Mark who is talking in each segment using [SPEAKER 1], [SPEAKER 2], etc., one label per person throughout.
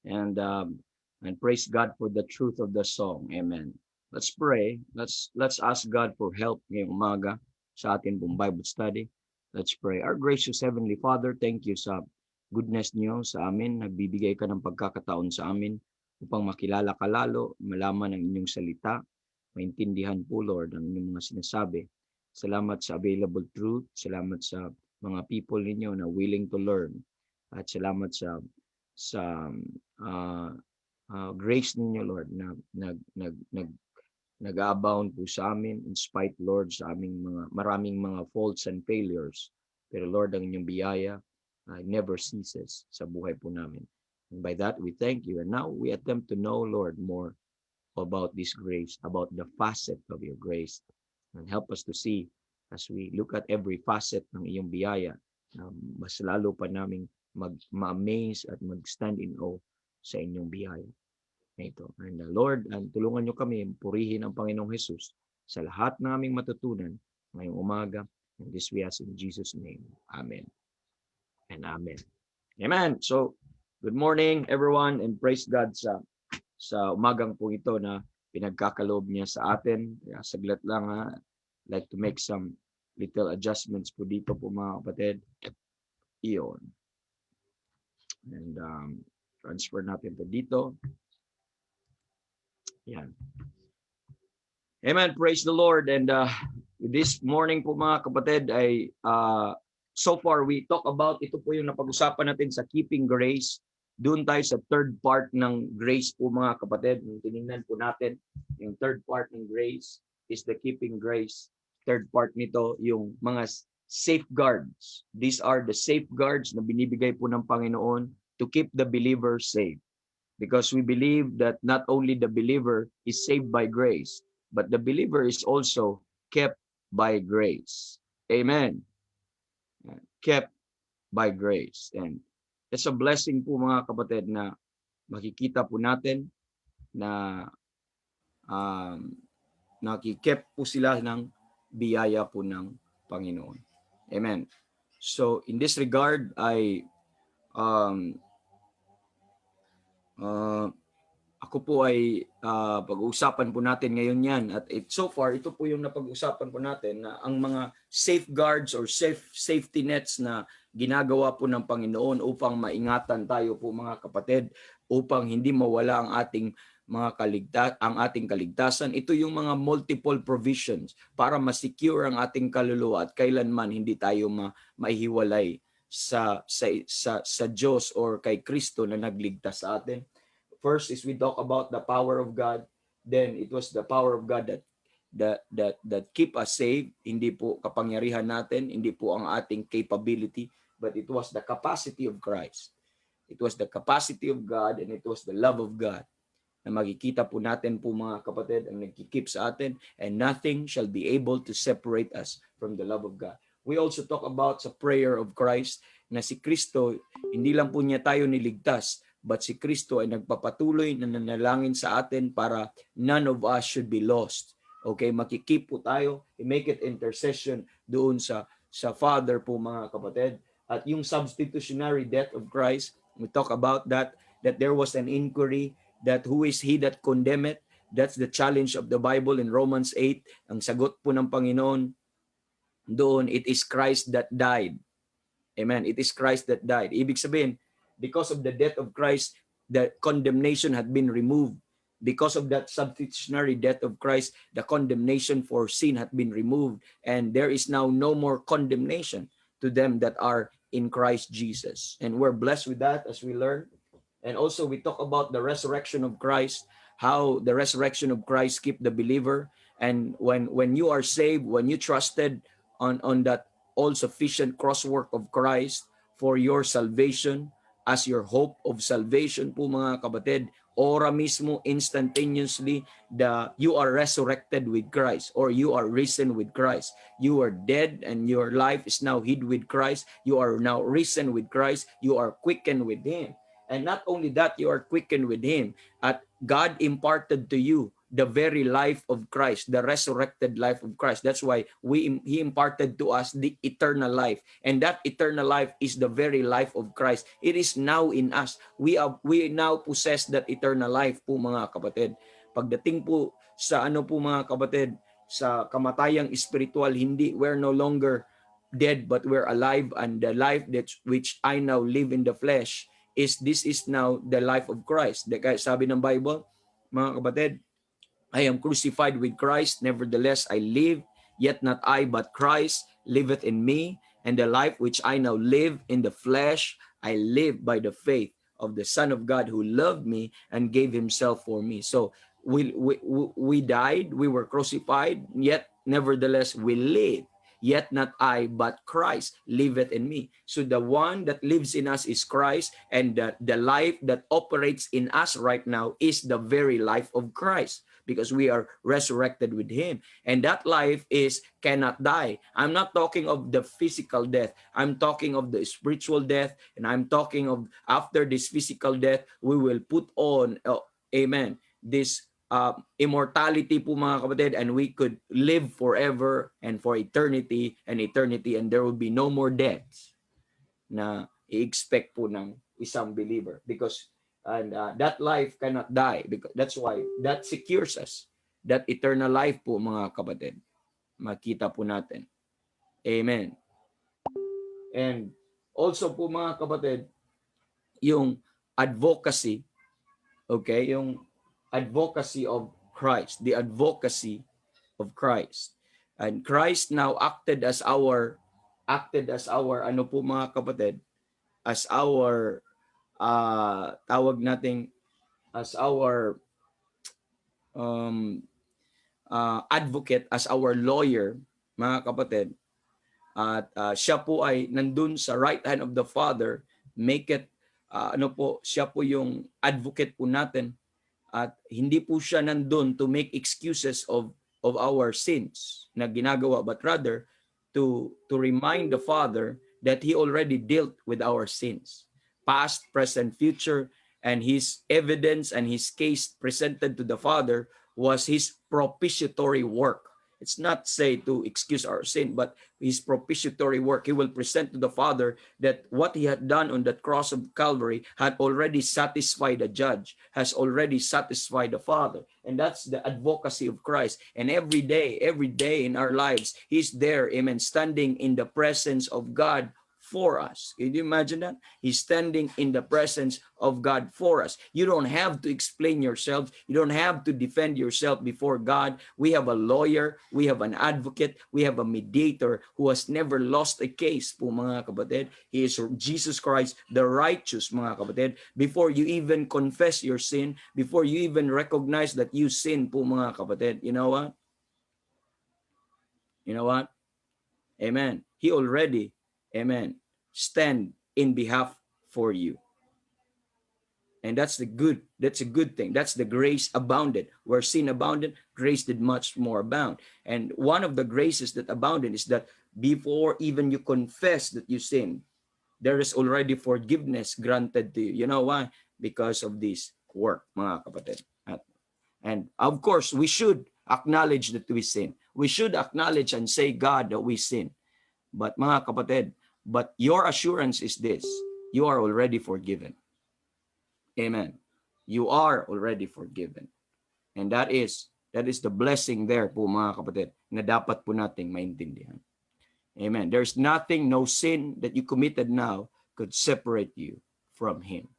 [SPEAKER 1] and praise God for the truth of the song. Amen. Let's pray. Let's ask God for help ngayong umaga sa atin pong Bible study. Let's pray. Our gracious Heavenly Father, thank you sa goodness niyo sa amin. Nagbibigay ka ng pagkakataon sa amin upang makilala ka lalo, malaman ang inyong salita, maintindihan po, Lord, ang inyong mga sinasabi. Salamat sa available truth. Salamat sa mga people ninyo na willing to learn. At salamat sa uh, grace ninyo, Lord, na nag-abound po sa amin in spite, Lord, sa aming maraming mga faults and failures. Pero Lord, ang inyong biyaya never ceases sa buhay po namin. And by that, we thank you. And now we attempt to know, Lord, more about this grace, about the facet of your grace. And help us to see as we look at every facet ng iyong biyaya, mas lalo pa naming ma-amaze at mag-stand in awe sa inyong biyaya. Ito. And Lord, tulungan nyo kami purihin ang Panginoong Jesus sa lahat ng aming matutunan ngayong umaga. And this we ask in Jesus' name. Amen. And amen. Amen. So, good morning everyone and praise God sa umagang po ito na pinagkakaloob niya sa atin. Kaya saglit lang like to make some little adjustments po dito po mga kapatid. Iyon. And transfer natin to dito. Yan. Amen. Praise the Lord. And this morning po mga kapatid ay so far we talk about, ito po yung napag-usapan natin sa keeping grace. Doon tayo sa third part ng grace po mga kapatid. Tinignan po natin yung third part ng grace is the keeping grace. Third part nito yung mga safeguards. These are the safeguards na binibigay po ng Panginoon to keep the believer safe. Because we believe that not only the believer is saved by grace, but the believer is also kept by grace. Amen. Kept by grace. And it's a blessing po mga kapatid na makikita po natin na nakikip po sila ng biyaya po ng Panginoon. Amen. So in this regard, ako po ay pag-uusapan po natin ngayon yan. At so far, ito po yung napag-uusapan po natin na ang mga safeguards or safety nets na ginagawa po ng Panginoon upang maingatan tayo po mga kapatid, upang hindi mawala ang ating ating kaligtasan. Ito yung mga multiple provisions para ma-secure ang ating kaluluwa at kailanman hindi tayo maihiwalay sa Diyos or kay Kristo na nagligtas sa atin. First is we talk about the power of God. Then it was the power of God that keep us safe. Hindi po kapangyarihan natin, hindi po ang ating capability, but it was the capacity of Christ. It was the capacity of God and it was the love of God na makikita po natin po mga kapatid ang nagkikip sa atin, and nothing shall be able to separate us from the love of God. We also talk about sa prayer of Christ na si Kristo, hindi lang po niya tayo niligtas, but si Kristo ay nagpapatuloy na nanalangin sa atin para none of us should be lost. Okay, makikip po tayo, i-make it intercession doon sa Father po mga kapatid. At yung substitutionary death of Christ, we talk about that there was an inquiry that who is he that condemneth? That's the challenge of the Bible in Romans 8. Ang sagot po ng Panginoon doon, it is Christ that died. Amen. It is Christ that died. Ibig sabihin, because of the death of Christ, the condemnation had been removed. Because of that substitutionary death of Christ, the condemnation for sin had been removed. And there is now no more condemnation to them that are in Christ Jesus. And we're blessed with that as we learn. And also we talk about the resurrection of Christ, how the resurrection of Christ keep the believer. And when you are saved, when you trusted on that all-sufficient crosswork of Christ for your salvation, as your hope of salvation po mga kapatid, ora mismo instantaneously you are resurrected with Christ, or you are risen with Christ. You are dead and your life is now hid with Christ. You are now risen with Christ. You are quickened with Him. And not only that, you are quickened with Him. At God imparted to you the very life of Christ, the resurrected life of Christ. That's why He imparted to us the eternal life. And that eternal life is the very life of Christ. It is now in us. We now possess that eternal life po mga kapatid. Pagdating po sa ano po mga kapatid, sa kamatayang spiritual, hindi, we're no longer dead but we're alive, and the life that which I now live in the flesh this is now the life of Christ. Kaya sabi ng Bible, mga kapatid, I am crucified with Christ, nevertheless I live, yet not I, but Christ liveth in me, and the life which I now live in the flesh, I live by the faith of the Son of God who loved me and gave himself for me. So we died, we were crucified, yet nevertheless we live. Yet not I, but Christ liveth in me. So the one that lives in us is Christ, and the life that operates in us right now is the very life of Christ, because we are resurrected with him. And that life cannot die. I'm not talking of the physical death. I'm talking of the spiritual death, and I'm talking of after this physical death, we will put on, amen, this immortality po mga kapatid, and we could live forever and for eternity, and there will be no more deaths na i-expect po ng isang believer, because that life cannot die, because that's why that secures us, that eternal life po mga kapatid, makita po natin. Amen. And also po mga kapatid, yung advocacy, okay, yung advocacy of Christ, the advocacy of Christ. And Christ now acted as our ano po mga kapatid, as our tawag nating as our advocate, as our lawyer mga kapatid. At siya po ay nandun sa right hand of the Father, make it siya po yung advocate po natin. At hindi po siya nandun to make excuses of our sins na ginagawa, but rather to remind the Father that He already dealt with our sins, past, present, future, and His evidence and His case presented to the Father was His propitiatory work. It's not say to excuse our sin, but His propitiatory work. He will present to the Father that what He had done on that cross of Calvary had already satisfied the judge, has already satisfied the Father. And that's the advocacy of Christ. And every day in our lives, He's there, amen, standing in the presence of God for us. Can you imagine that? He's standing in the presence of God for us. You don't have to explain yourself. You don't have to defend yourself before God. We have a lawyer, we have an advocate, we have a mediator who has never lost a case po mga kapatid. He is Jesus Christ, the righteous mga kapatid. Before you even confess your sin, before you even recognize that you sin po mga kapatid, you know what? You know what? Amen. He already, amen, stand in behalf for you. And that's a good thing. That's the grace abounded. Where sin abounded, grace did much more abound. And one of the graces that abounded is that before even you confess that you sin, there is already forgiveness granted to you. You know why? Because of this work, mga kapatid. And of course, we should acknowledge that we sin. We should acknowledge and say, God, that we sin. But mga kapatid, but your assurance is this: you are already forgiven. Amen. You are already forgiven. And that is the blessing there po mga kapatid na dapat po nating maintindihan. Amen. There's nothing, no sin that you committed now could separate you from Him.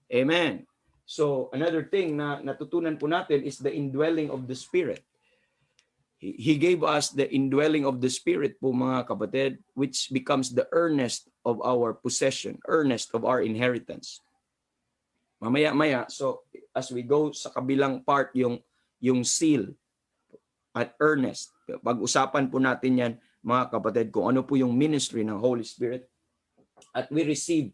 [SPEAKER 1] Amen. So another thing na natutunan po natin is the indwelling of the Spirit. He gave us the indwelling of the Spirit po mga kapatid, which becomes the earnest of our possession, earnest of our inheritance. Mamaya-maya, so as we go sa kabilang part, yung seal at earnest, pag-usapan po natin yan mga kapatid kung ano po yung ministry ng Holy Spirit. At we receive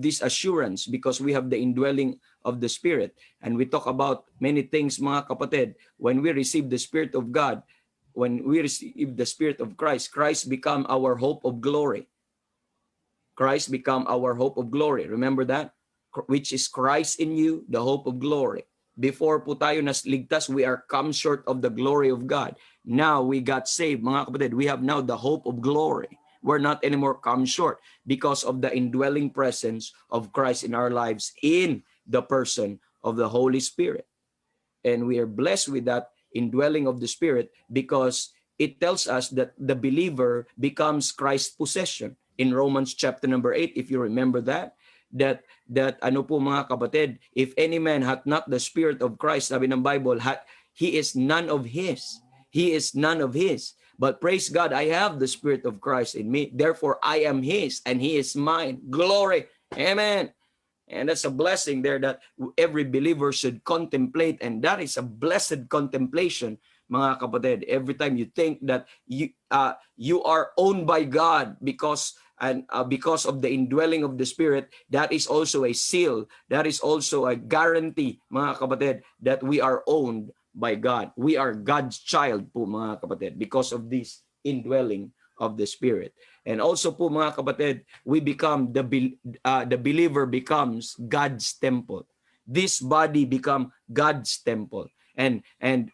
[SPEAKER 1] this assurance because we have the indwelling of the Spirit. And we talk about many things mga kapatid. When we receive the Spirit of God, when we receive the Spirit of Christ, Christ become our hope of glory. Christ become our hope of glory. Remember that? Which is Christ in you, the hope of glory. Before po tayo nasligtas, we are come short of the glory of God. Now we got saved, mga kapatid. We have now the hope of glory. We're not anymore come short because of the indwelling presence of Christ in our lives in the person of the Holy Spirit. And we are blessed with that indwelling of the Spirit because it tells us that the believer becomes Christ's possession. In Romans chapter number 8, if you remember that ano po mga kapatid, if any man hath not the Spirit of Christ, sabi ng Bible, he is none of his. He is none of his. But praise God, I have the Spirit of Christ in me. Therefore, I am his and he is mine. Glory. Amen. And that's a blessing there that every believer should contemplate. And that is a blessed contemplation, mga kapatid. Every time you think that you are owned by God because of the indwelling of the Spirit, that is also a seal. That is also a guarantee, mga kapatid, that we are owned by God. We are God's child po, mga kapatid, because of this indwelling of the Spirit. And also po, mga kapatid, we become the believer becomes God's temple. This body become God's temple. And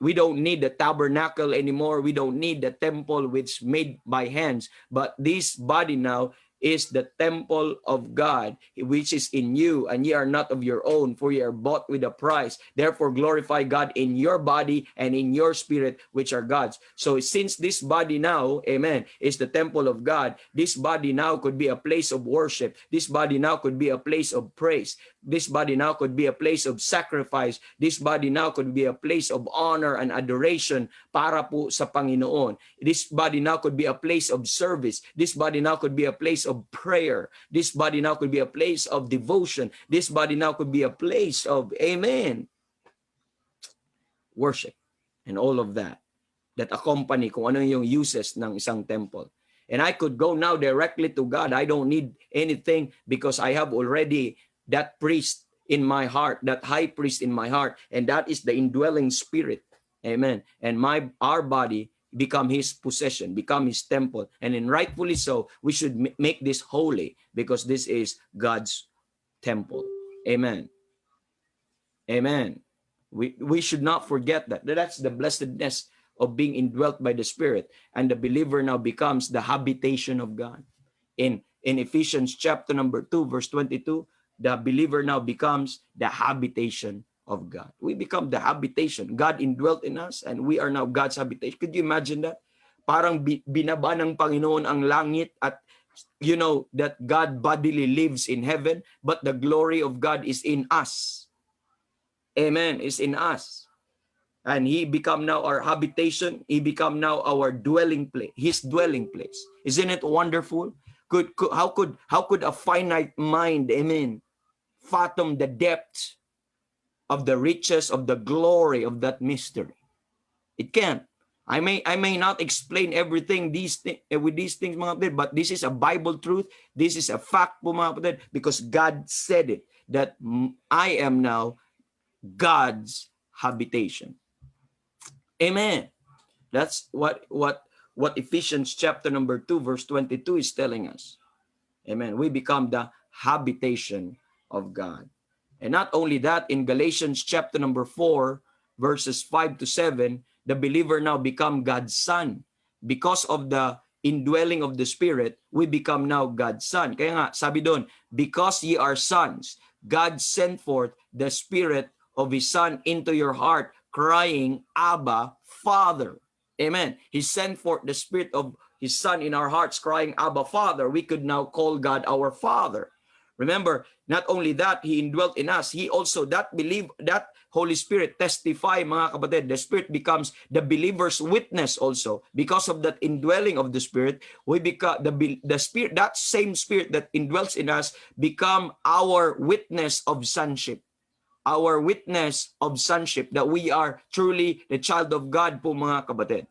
[SPEAKER 1] we don't need the tabernacle anymore. We don't need the temple which made by hands. But this body now is the temple of God, which is in you, and ye are not of your own, for ye are bought with a price. Therefore glorify God in your body and in your spirit, which are God's. So since this body now, amen, is the temple of God, this body now could be a place of worship. This body now could be a place of praise. This body now could be a place of sacrifice. This body now could be a place of honor and adoration para po sa Panginoon. This body now could be a place of service. This body now could be a place of prayer. This body now could be a place of devotion. This body now could be a place of, amen, worship and all of that accompany kung ano yung uses ng isang temple. And I could go now directly to God. I don't need anything because I have already that priest in my heart, that high priest in my heart, and that is the indwelling Spirit. Amen. And our body become his possession, become his temple. And then rightfully so, we should make this holy because this is God's temple. Amen. Amen. We should not forget that. That's the blessedness of being indwelt by the Spirit. And the believer now becomes the habitation of God. In Ephesians chapter number 2, verse 22, the believer now becomes the habitation of God. We become the habitation. God indwelt in us and we are now God's habitation. Could you imagine that? Parang binaba ng Panginoon ang langit at you know that God bodily lives in heaven, but the glory of God is in us. Amen. Is in us. And he become now our habitation. He become now our dwelling place, his dwelling place. Isn't it wonderful? How could a finite mind, amen, fathom the depth of the riches of the glory of that mystery? It can't. I may not explain everything with these things, mga kapatid, but this is a Bible truth. This is a fact po, mga kapatid, because God said it, that I am now God's habitation. Amen. That's what Ephesians chapter number 2, verse 22 is telling us. Amen. We become the habitation of God. And not only that, in Galatians chapter number 4, verses 5 to 7, the believer now become God's son. Because of the indwelling of the Spirit, we become now God's son. Kaya nga, sabi doon, because ye are sons, God sent forth the Spirit of His Son into your heart, crying, Abba, Father. Amen. He sent forth the Spirit of His Son in our hearts, crying, Abba, Father. We could now call God our Father. Remember, not only that, He indwelt in us. He also, that Holy Spirit testify, mga kapatid. The Spirit becomes the believer's witness also. Because of that indwelling of the Spirit, we become the Spirit, that same Spirit that indwells in us, become our witness of sonship. Our witness of sonship, that we are truly the child of God po, mga kapatid.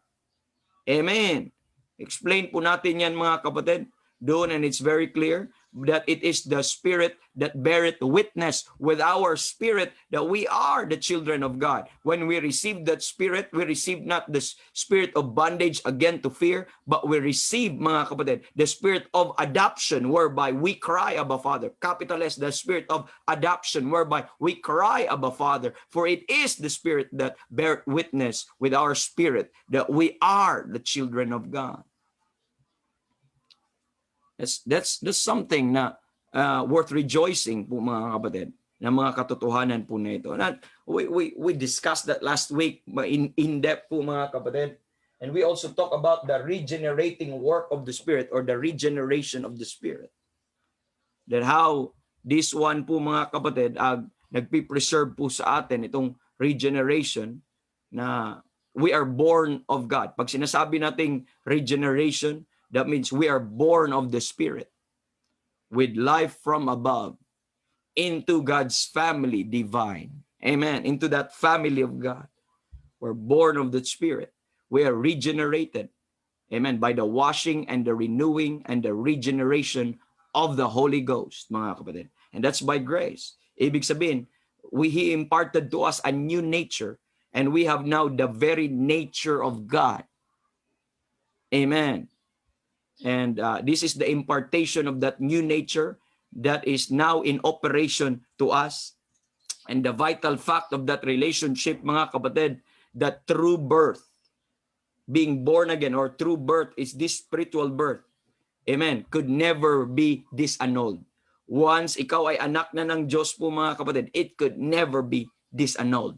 [SPEAKER 1] Amen. Explain po natin yan, mga kapatid. doon, and it's very clear that it is the Spirit that beareth witness with our spirit that we are the children of God. When we receive that Spirit, we receive not the spirit of bondage again to fear, but we receive, mga kapatid, the spirit of adoption whereby we cry, Abba Father. Capital S, the spirit of adoption whereby we cry, Abba Father. For it is the Spirit that beareth witness with our spirit that we are the children of God. That's something na worth rejoicing po, mga kapatid, na mga katotohanan po na ito. And we discussed that last week in depth po, mga kapatid. And we also talk about the regenerating work of the Spirit or the regeneration of the Spirit. That how this one po, mga kapatid, nagpipreserve po sa atin itong regeneration na we are born of God. Pag sinasabi nating regeneration, that means we are born of the Spirit with life from above into God's family divine. Amen. Into that family of God. We're born of the Spirit. We are regenerated. Amen. By the washing and the renewing and the regeneration of the Holy Ghost, mga kapatid. And that's by grace. Ibig sabihin, He imparted to us a new nature, and we have now the very nature of God. Amen. And this is the impartation of that new nature that is now in operation to us. And the vital fact of that relationship, mga kapatid, that true birth, being born again or true birth is this spiritual birth. Amen. Could never be disannulled. Once ikaw ay anak na ng Diyos po, mga kapatid, it could never be disannulled.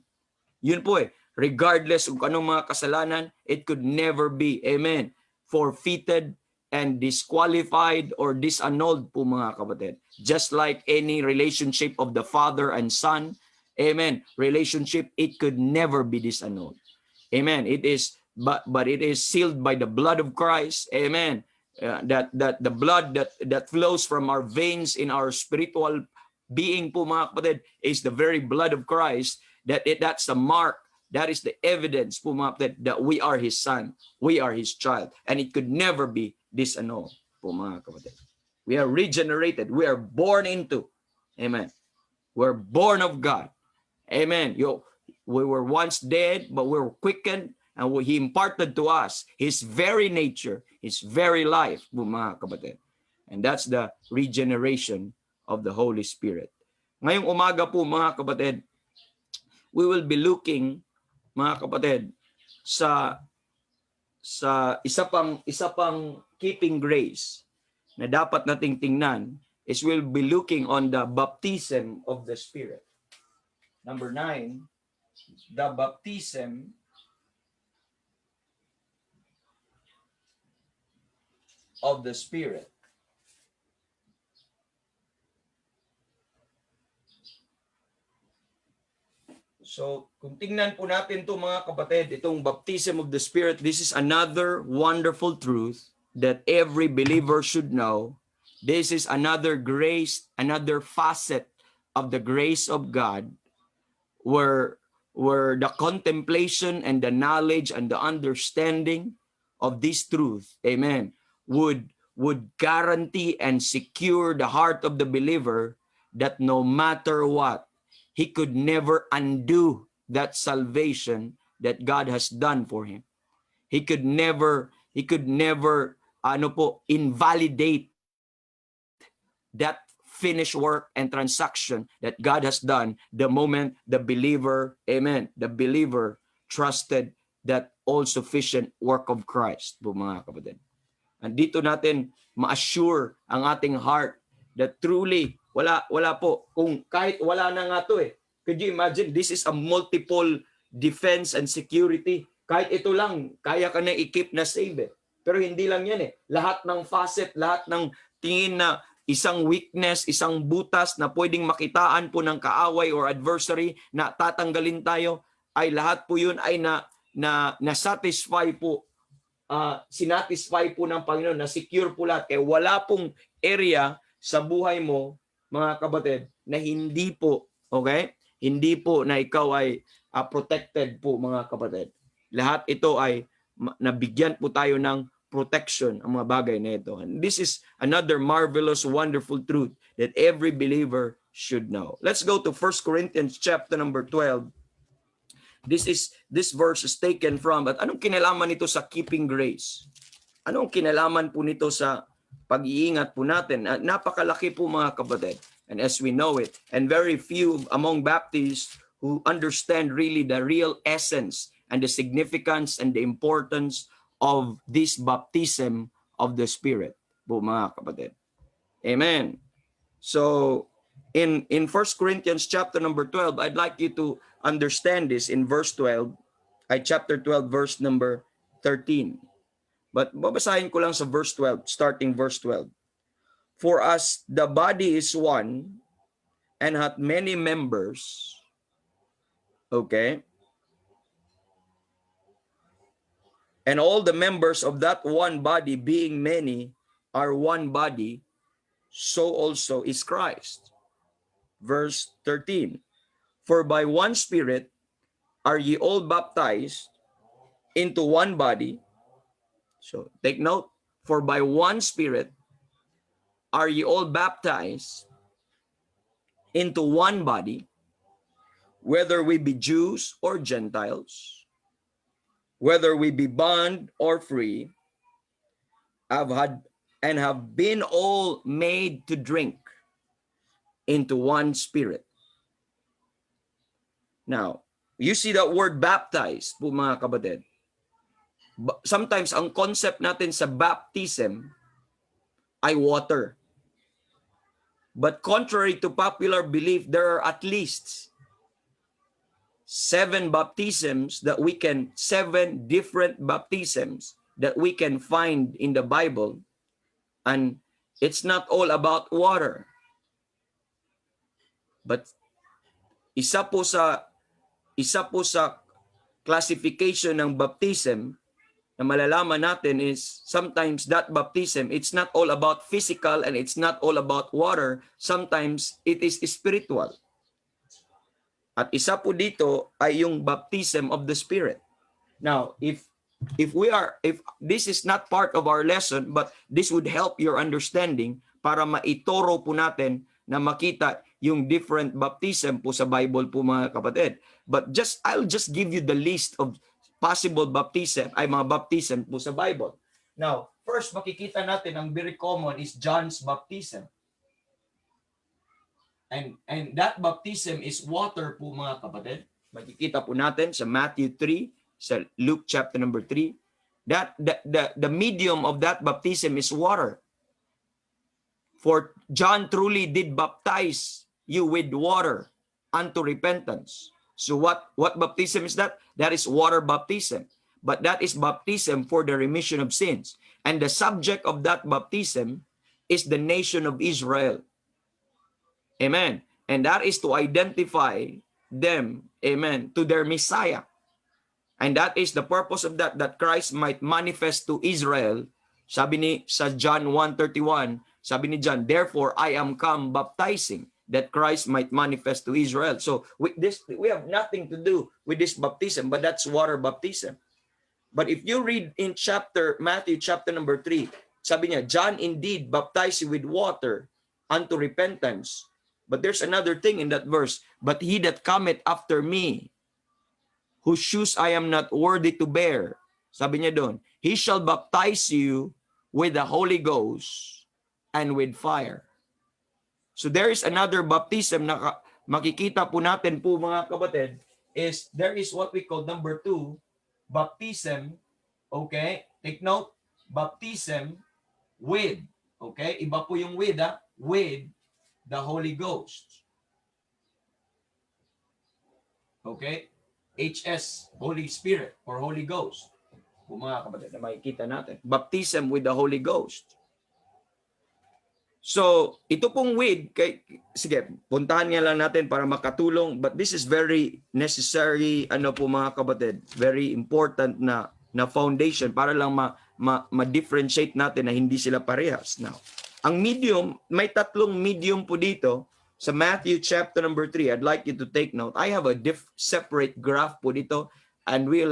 [SPEAKER 1] Yun po regardless of anong mga kasalanan, it could never be, amen, forfeited and disqualified or disannulled po, mga kapatid. Just like any relationship of the father and son, amen, relationship, it could never be disannulled. Amen. It is, but it is sealed by the blood of Christ. Amen. That the blood that flows from our veins in our spiritual being po, mga kapatid, is the very blood of Christ. That's the mark. That is the evidence po, mga kapatid, that we are His son, we are His child, and it could never be disannulled po, mga kapatid. We are regenerated. We are born into. Amen. We're born of God. Amen. We were once dead, but we were quickened, and He imparted to us His very nature, His very life po, mga kapatid. And that's the regeneration of the Holy Spirit. Ngayong umaga po, mga kapatid, we will be looking, mga kapatid, sa isa pang keeping grace na dapat nating tingnan is we'll be looking on the baptism of the Spirit. Number 9, the baptism of the Spirit. So, kung tingnan po natin ito, mga kapatid, itong baptism of the Spirit, this is another wonderful truth that every believer should know. This is another grace, another facet of the grace of God, where the contemplation and the knowledge and the understanding of this truth, amen, would guarantee and secure the heart of the believer that no matter what, he could never undo that salvation that God has done for him. He could never invalidate that finished work and transaction that God has done the moment the believer, amen, the believer trusted that all-sufficient work of Christ, mga kapatid. And dito natin ma-assure ang ating heart that truly, wala po. Kung kahit wala na nga to could you imagine, this is a multiple defense and security. Kahit ito lang, kaya ka na i-keep na save Pero hindi lang yan Lahat ng facet, lahat ng tingin na isang weakness, isang butas na pwedeng makitaan po ng kaaway or adversary na tatanggalin tayo, ay lahat po yun ay na-satisfy po, sinatisfy po ng Panginoon, na secure po lahat. Kaya wala pong area sa buhay mo, mga kapatid, na hindi po, okay? Hindi po na ikaw ay protected po, mga kapatid. Lahat ito ay nabigyan po tayo ng protection ang mga bagay na ito. And this is another marvelous, wonderful truth that every believer should know. Let's go to 1 Corinthians chapter number 12. This verse is taken from, at anong kinalaman nito sa keeping grace? Anong kinalaman po nito sa pag-iingat po natin? Napakalaki po mga kapatid. And as we know it, and very few among Baptists who understand really the real essence and the significance and the importance of this baptism of the Spirit po mga kapatid. Amen. So, in 1 Corinthians chapter number 12, I'd like you to understand this in verse 12, chapter 12, verse number 13. But babasahin ko lang sa verse 12, starting verse 12. For as the body is one and hath many members, okay, and all the members of that one body being many are one body, so also is Christ. Verse 13. For by one Spirit are ye all baptized into one body. So take note, for by one Spirit are ye all baptized into one body, whether we be Jews or Gentiles, whether we be bond or free, have been all made to drink into one Spirit. Now, you see that word baptized po mga kapatid. Sometimes ang concept natin sa baptism ay water. But contrary to popular belief, there are at least 7 different baptisms that we can find in the Bible, and it's not all about water. But isa po sa classification ng baptism na malalaman natin is sometimes that baptism, it's not all about physical and it's not all about water. Sometimes it is spiritual. At isa po dito ay yung baptism of the Spirit. Now, if this is not part of our lesson, but this would help your understanding para maituro po natin na makita yung different baptism po sa Bible po mga kapatid. But I'll just give you the list of possible baptism, ay mga baptism po sa Bible. Now, first makikita natin ang very common is John's baptism. And that baptism is water po mga kapatid. Makikita po natin sa Matthew 3, sa Luke chapter number 3, that the medium of that baptism is water. For John truly did baptize you with water unto repentance. So what baptism is that? That is water baptism. But that is baptism for the remission of sins. And the subject of that baptism is the nation of Israel. Amen. And that is to identify them, amen, to their Messiah. And that is the purpose of that Christ might manifest to Israel. Sabi ni sa John 1:31, sabi ni John, therefore I am come baptizing, that Christ might manifest to Israel. So we have nothing to do with this baptism, but that's water baptism. But if you read in Matthew chapter number 3, sabi niya, John indeed baptized you with water unto repentance. But there's another thing in that verse, but he that cometh after me, whose shoes I am not worthy to bear, sabi niya doon, he shall baptize you with the Holy Ghost and with fire. So there is another baptism na makikita po natin po mga kapatid, is there is what we call number 2, baptism, okay? Take note, baptism with, okay? Iba po yung with the Holy Ghost. Okay? HS, Holy Spirit or Holy Ghost. Po mga kapatid na makikita natin. Baptism with the Holy Ghost. So, ito pong with, sige, puntahan nga lang natin para makatulong, but this is very necessary, po mga kapatid, very important na foundation para lang ma-differentiate natin na hindi sila parehas. Now, ang medium, may tatlong medium po dito sa Matthew chapter number 3. I'd like you to take note. I have a separate graph po dito. And we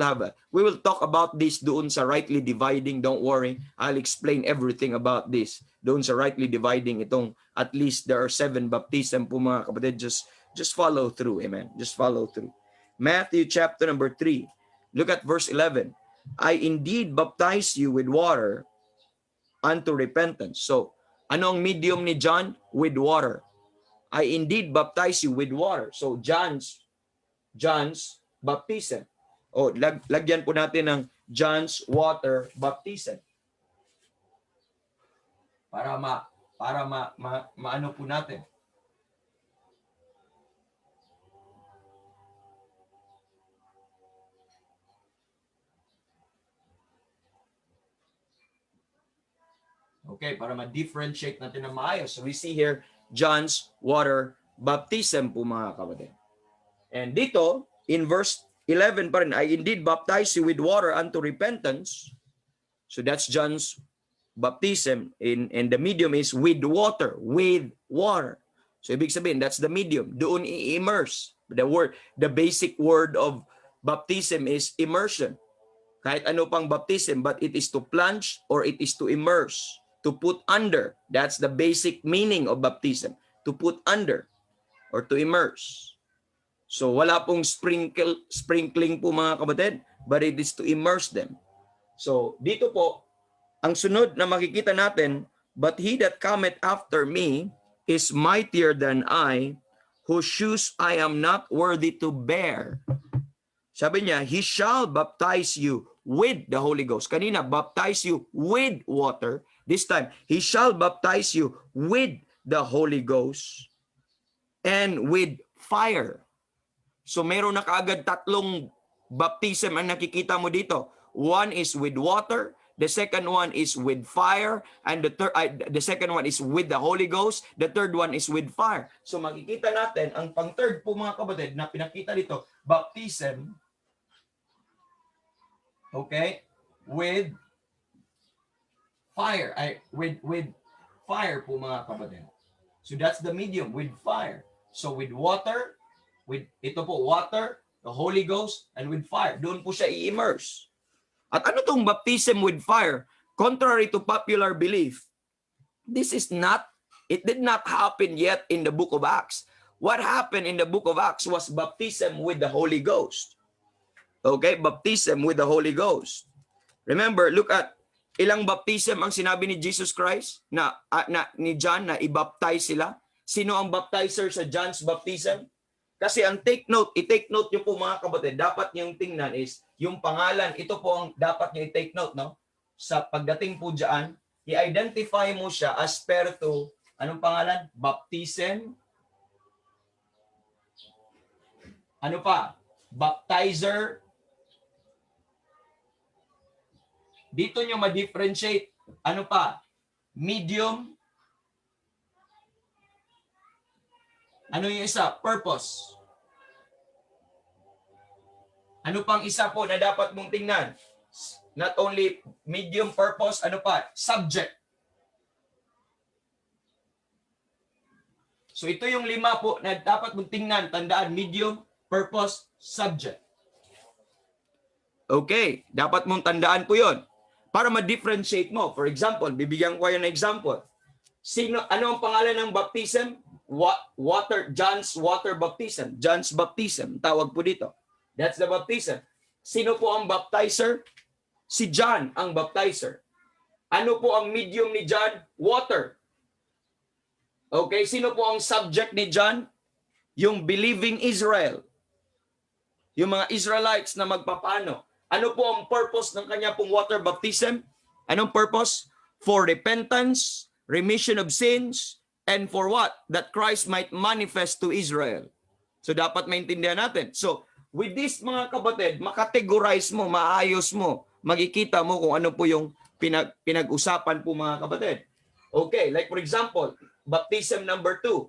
[SPEAKER 1] will talk about this doon sa rightly dividing. Don't worry, I'll explain everything about this doon sa rightly dividing. Itong at least there are 7 baptism po mga kapatid. Just follow through. Amen. Just follow through. Matthew chapter number 3. Look at verse 11. I indeed baptize you with water unto repentance. So, ano ang medium ni John? With water. I indeed baptize you with water. So, John's baptism. O, lagyan po natin ng John's water baptism. Para maano po natin. Okay, para ma-differentiate natin na maayos. So we see here John's water baptism po mga kapatid. And dito, in verse 11 pa rin, I indeed baptize you with water unto repentance. So that's John's baptism. And the medium is with water. With water. So ibig sabihin, that's the medium. Doon i-immerse. The basic word of baptism is immersion. Kahit ano pang baptism, but it is to plunge or it is to immerse. To put under. That's the basic meaning of baptism. To put under or to immerse. So wala pong sprinkling po mga kapatid, but it is to immerse them. So dito po, ang sunod na makikita natin, but he that cometh after me is mightier than I, whose shoes I am not worthy to bear. Sabi niya, he shall baptize you with the Holy Ghost. Kanina, baptize you with water. This time, he shall baptize you with the Holy Ghost and with fire. So meron na kaagad 3 baptism ang nakikita mo dito. One is with water, the second one is with fire, and the second one is with the Holy Ghost, the third one is with fire. So makikita natin, ang pang-third po mga kapatid na pinakita dito, baptism, okay, with fire, with fire po mga kapatid. So that's the medium, with fire. So with water, with ito po, water, the Holy Ghost, and with fire. Doon po siya i-immerse. At ano tong baptism with fire? Contrary to popular belief, it did not happen yet in the book of Acts. What happened in the book of Acts was baptism with the Holy Ghost. Okay, baptism with the Holy Ghost. Remember, look at ilang baptism ang sinabi ni Jesus Christ ni John na i-baptize sila. Sino ang baptizer sa John's baptism? Kasi ang i-take note nyo po mga kapatid, dapat niyong tingnan is yung pangalan, ito po ang dapat niyo i-take note, no? Sa pagdating po dyan, i-identify mo siya as per to, anong pangalan? Baptism. Ano pa? Baptizer. Dito nyo ma-differentiate. Ano pa? Medium. Ano yung isa? Purpose. Ano pang isa po na dapat mong tingnan? Not only medium, purpose, ano pa? Subject. So ito yung 5 po na dapat mong tingnan. Tandaan, medium, purpose, subject. Okay, dapat mong tandaan po yon para ma-differentiate mo. For example, bibigyan ko kayo ng example. Ano ang pangalan ng baptism? John's water baptism. John's baptism, tawag po dito. That's the baptism. Sino po ang baptizer? Si John ang baptizer. Ano po ang medium ni John? Water. Okay, sino po ang subject ni John? Yung believing Israel. Yung mga Israelites na magpapano. Ano po ang purpose ng kanya pong water baptism? Anong purpose? For repentance, remission of sins, and for what? That Christ might manifest to Israel. So dapat maintindihan natin. So with this mga kapatid, makategorize mo, maayos mo, makikita mo kung ano po yung pinag-usapan po mga kapatid. Okay, like for example, baptism number 2.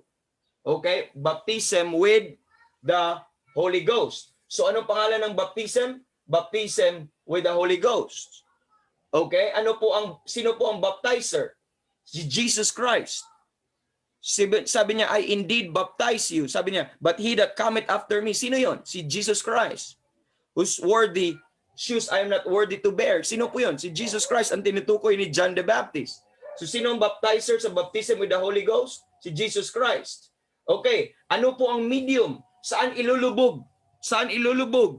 [SPEAKER 1] Okay, baptism with the Holy Ghost. So anong pangalan ng baptism? Baptism with the Holy Ghost. Okay, sino po ang baptizer? Si Jesus Christ. Sabi niya, I indeed baptize you. Sabi niya, but he that cometh after me, sino yon? Si Jesus Christ. whose worthy shoes I am not worthy to bear. Sino po yun? Si Jesus Christ ang tinutukoy ni John the Baptist. So sino ang baptizer sa baptism with the Holy Ghost? Si Jesus Christ. Okay, ano po ang medium? Saan ilulubog? Saan ilulubog?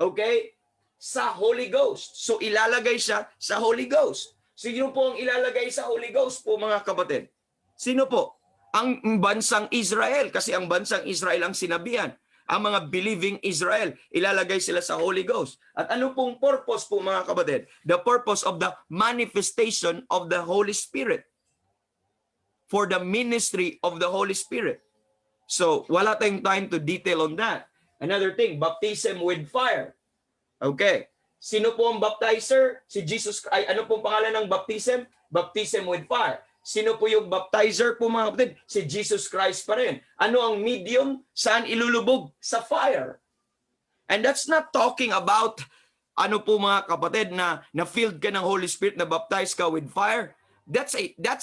[SPEAKER 1] Okay? Sa Holy Ghost. So ilalagay siya sa Holy Ghost. Sino po ang ilalagay sa Holy Ghost po mga kapatid? Sino po? Ang bansang Israel. Kasi ang bansang Israel ang sinabihan. Ang mga believing Israel, ilalagay sila sa Holy Ghost. At ano pong purpose po mga kapatid? The purpose of the manifestation of the Holy Spirit. For the ministry of the Holy Spirit. So, wala tayong time to detail on that. Another thing, baptism with fire. Okay. Sino po ang baptizer? Si Jesus. Ano pong pangalan ng baptism? Baptism with fire. Sino po yung baptizer po mga kapatid? Si Jesus Christ pa rin. Ano ang medium? Saan ilulubog? Sa fire. And that's not talking about ano po mga kapatid na filled ka ng Holy Spirit, na baptized ka with fire. That's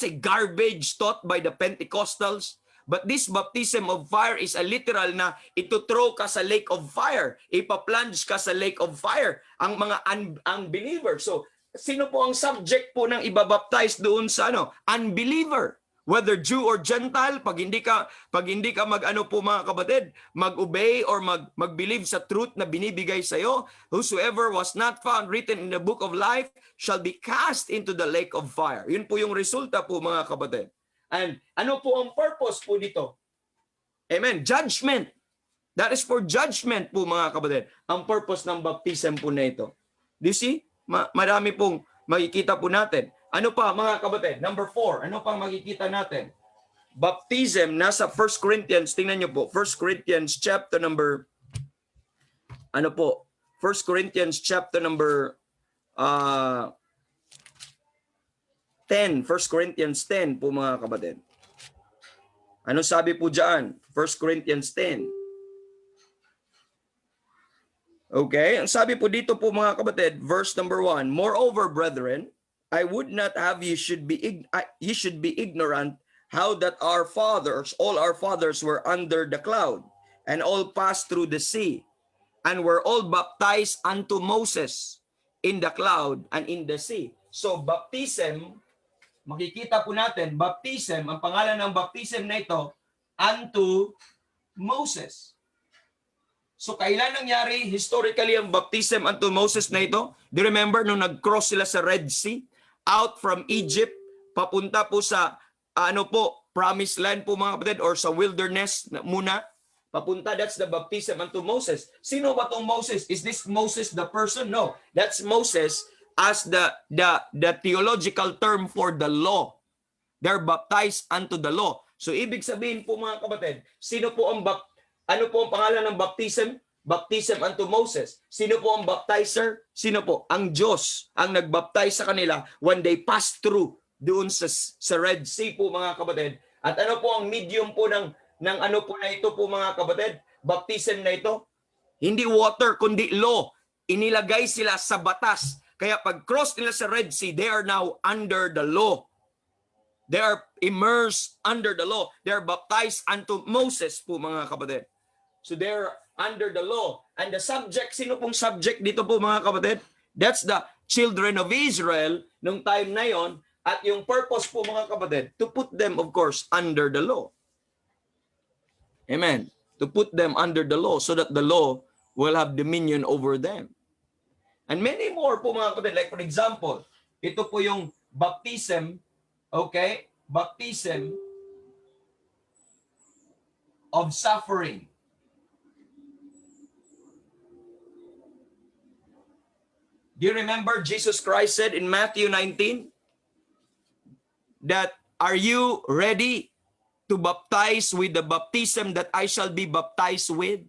[SPEAKER 1] a garbage taught by the Pentecostals. But this baptism of fire is a literal na ituthrow ka sa lake of fire. Ipa-plunge ka sa lake of fire ang mga unbelievers. So, sino po ang subject po ng ibabaptize doon sa unbeliever, whether Jew or Gentile? Pag hindi ka mag-ano po mga kapatid, mag-obey or mag-believe sa truth na binibigay sa iyo, whosoever was not found written in the book of life shall be cast into the lake of fire. Yun po yung resulta po mga kapatid. And ano po ang purpose po dito? Amen. Judgment. That is for judgment po mga kapatid. Ang purpose ng baptism po na ito. Do you see? Marami pong makikita po natin. Ano pa mga kapatid? Number 4. Ano pang makikita natin? Baptism, nasa 1 Corinthians. Tingnan nyo po. 1 Corinthians chapter number 1 Corinthians chapter number 10. 1 Corinthians 10 po mga kapatid. Ano sabi po dyan? 1 Corinthians 10. Okay, ang sabi po dito po mga kapatid, verse number 1, moreover, brethren, I would not have you should be ignorant how that our fathers, all our fathers were under the cloud, and all passed through the sea, and were all baptized unto Moses in the cloud and in the sea. So baptism, makikita po natin, baptism, ang pangalan ng baptism na ito, unto Moses. So kailan nangyari historically ang baptism unto Moses na ito? Do you remember nung nag-cross sila sa Red Sea out from Egypt papunta po sa promised land po mga kapatid, or sa wilderness muna papunta? That's the baptism unto Moses. Sino ba tong Moses? Is this Moses the person? No. That's Moses as the theological term for the law. They're baptized unto the law. So ibig sabihin po mga kapatid, sino po ang ano po ang pangalan ng baptism? Baptism unto Moses. Sino po ang baptizer? Sino po? Ang Diyos ang nagbaptize sa kanila when they passed through doon sa Red Sea po mga kapatid. At ano po ang medium po ng ano po na ito po mga kapatid? Baptism na ito? Hindi water kundi law. Inilagay sila sa batas. Kaya pag cross nila sa Red Sea, they are now under the law. They are immersed under the law. They are baptized unto Moses po mga kapatid. So they're under the law. And the subject, sino pong subject dito po mga kapatid? That's the children of Israel nung time na yon. At yung purpose po mga kapatid, to put them of course under the law. Amen. To put them under the law so that the law will have dominion over them. And many more po mga kapatid. Like for example, ito po yung baptism, okay? Baptism of suffering. Do you remember Jesus Christ said in Matthew 19 that, are you ready to baptize with the baptism that I shall be baptized with?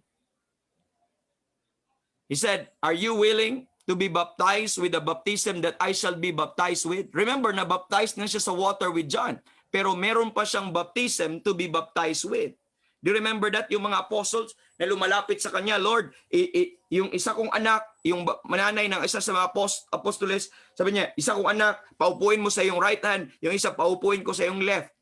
[SPEAKER 1] He said, are you willing to be baptized with the baptism that I shall be baptized with? Remember, na-baptized na siya sa water with John. Pero meron pa siyang baptism to be baptized with. Do you remember that? Yung mga apostles na lumalapit sa kanya, Lord, yung isa kong anak, yung mananay ng isa sa mga apostoles, sabi niya, isa kong anak, paupuin mo sa iyong right hand, yung isa paupuin ko sa iyong left.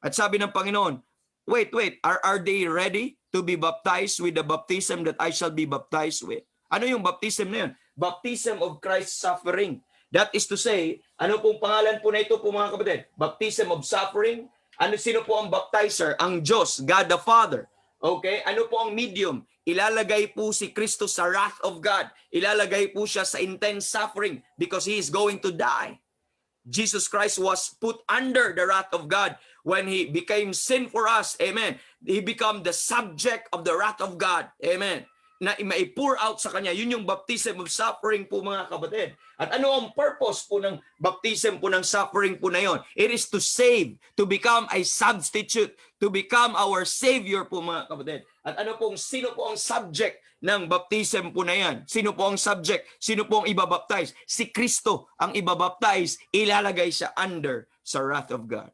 [SPEAKER 1] At sabi ng Panginoon, wait, are they ready to be baptized with the baptism that I shall be baptized with? Ano yung baptism na yun? Baptism of Christ's suffering. That is to say, ano pong pangalan po na ito po mga kapatid? Baptism of suffering. Sino po ang baptizer? Ang Diyos, God the Father. Okay? Ano po ang medium? Ilalagay po si Kristo sa wrath of God. Ilalagay po siya sa intense suffering because He is going to die. Jesus Christ was put under the wrath of God when He became sin for us. Amen. He became the subject of the wrath of God. Amen. Na mai-pour out sa Kanya. Yun yung baptism of suffering po mga kapatid. At ano ang purpose po ng baptism po ng suffering po na yon? It is to save, to become a substitute, to become our Savior po mga kapatid. At sino po ang subject ng baptism po na yan? Sino po ang subject? Sino po ang ibabaptize? Si Kristo ang ibabaptize, ilalagay siya under sa wrath of God.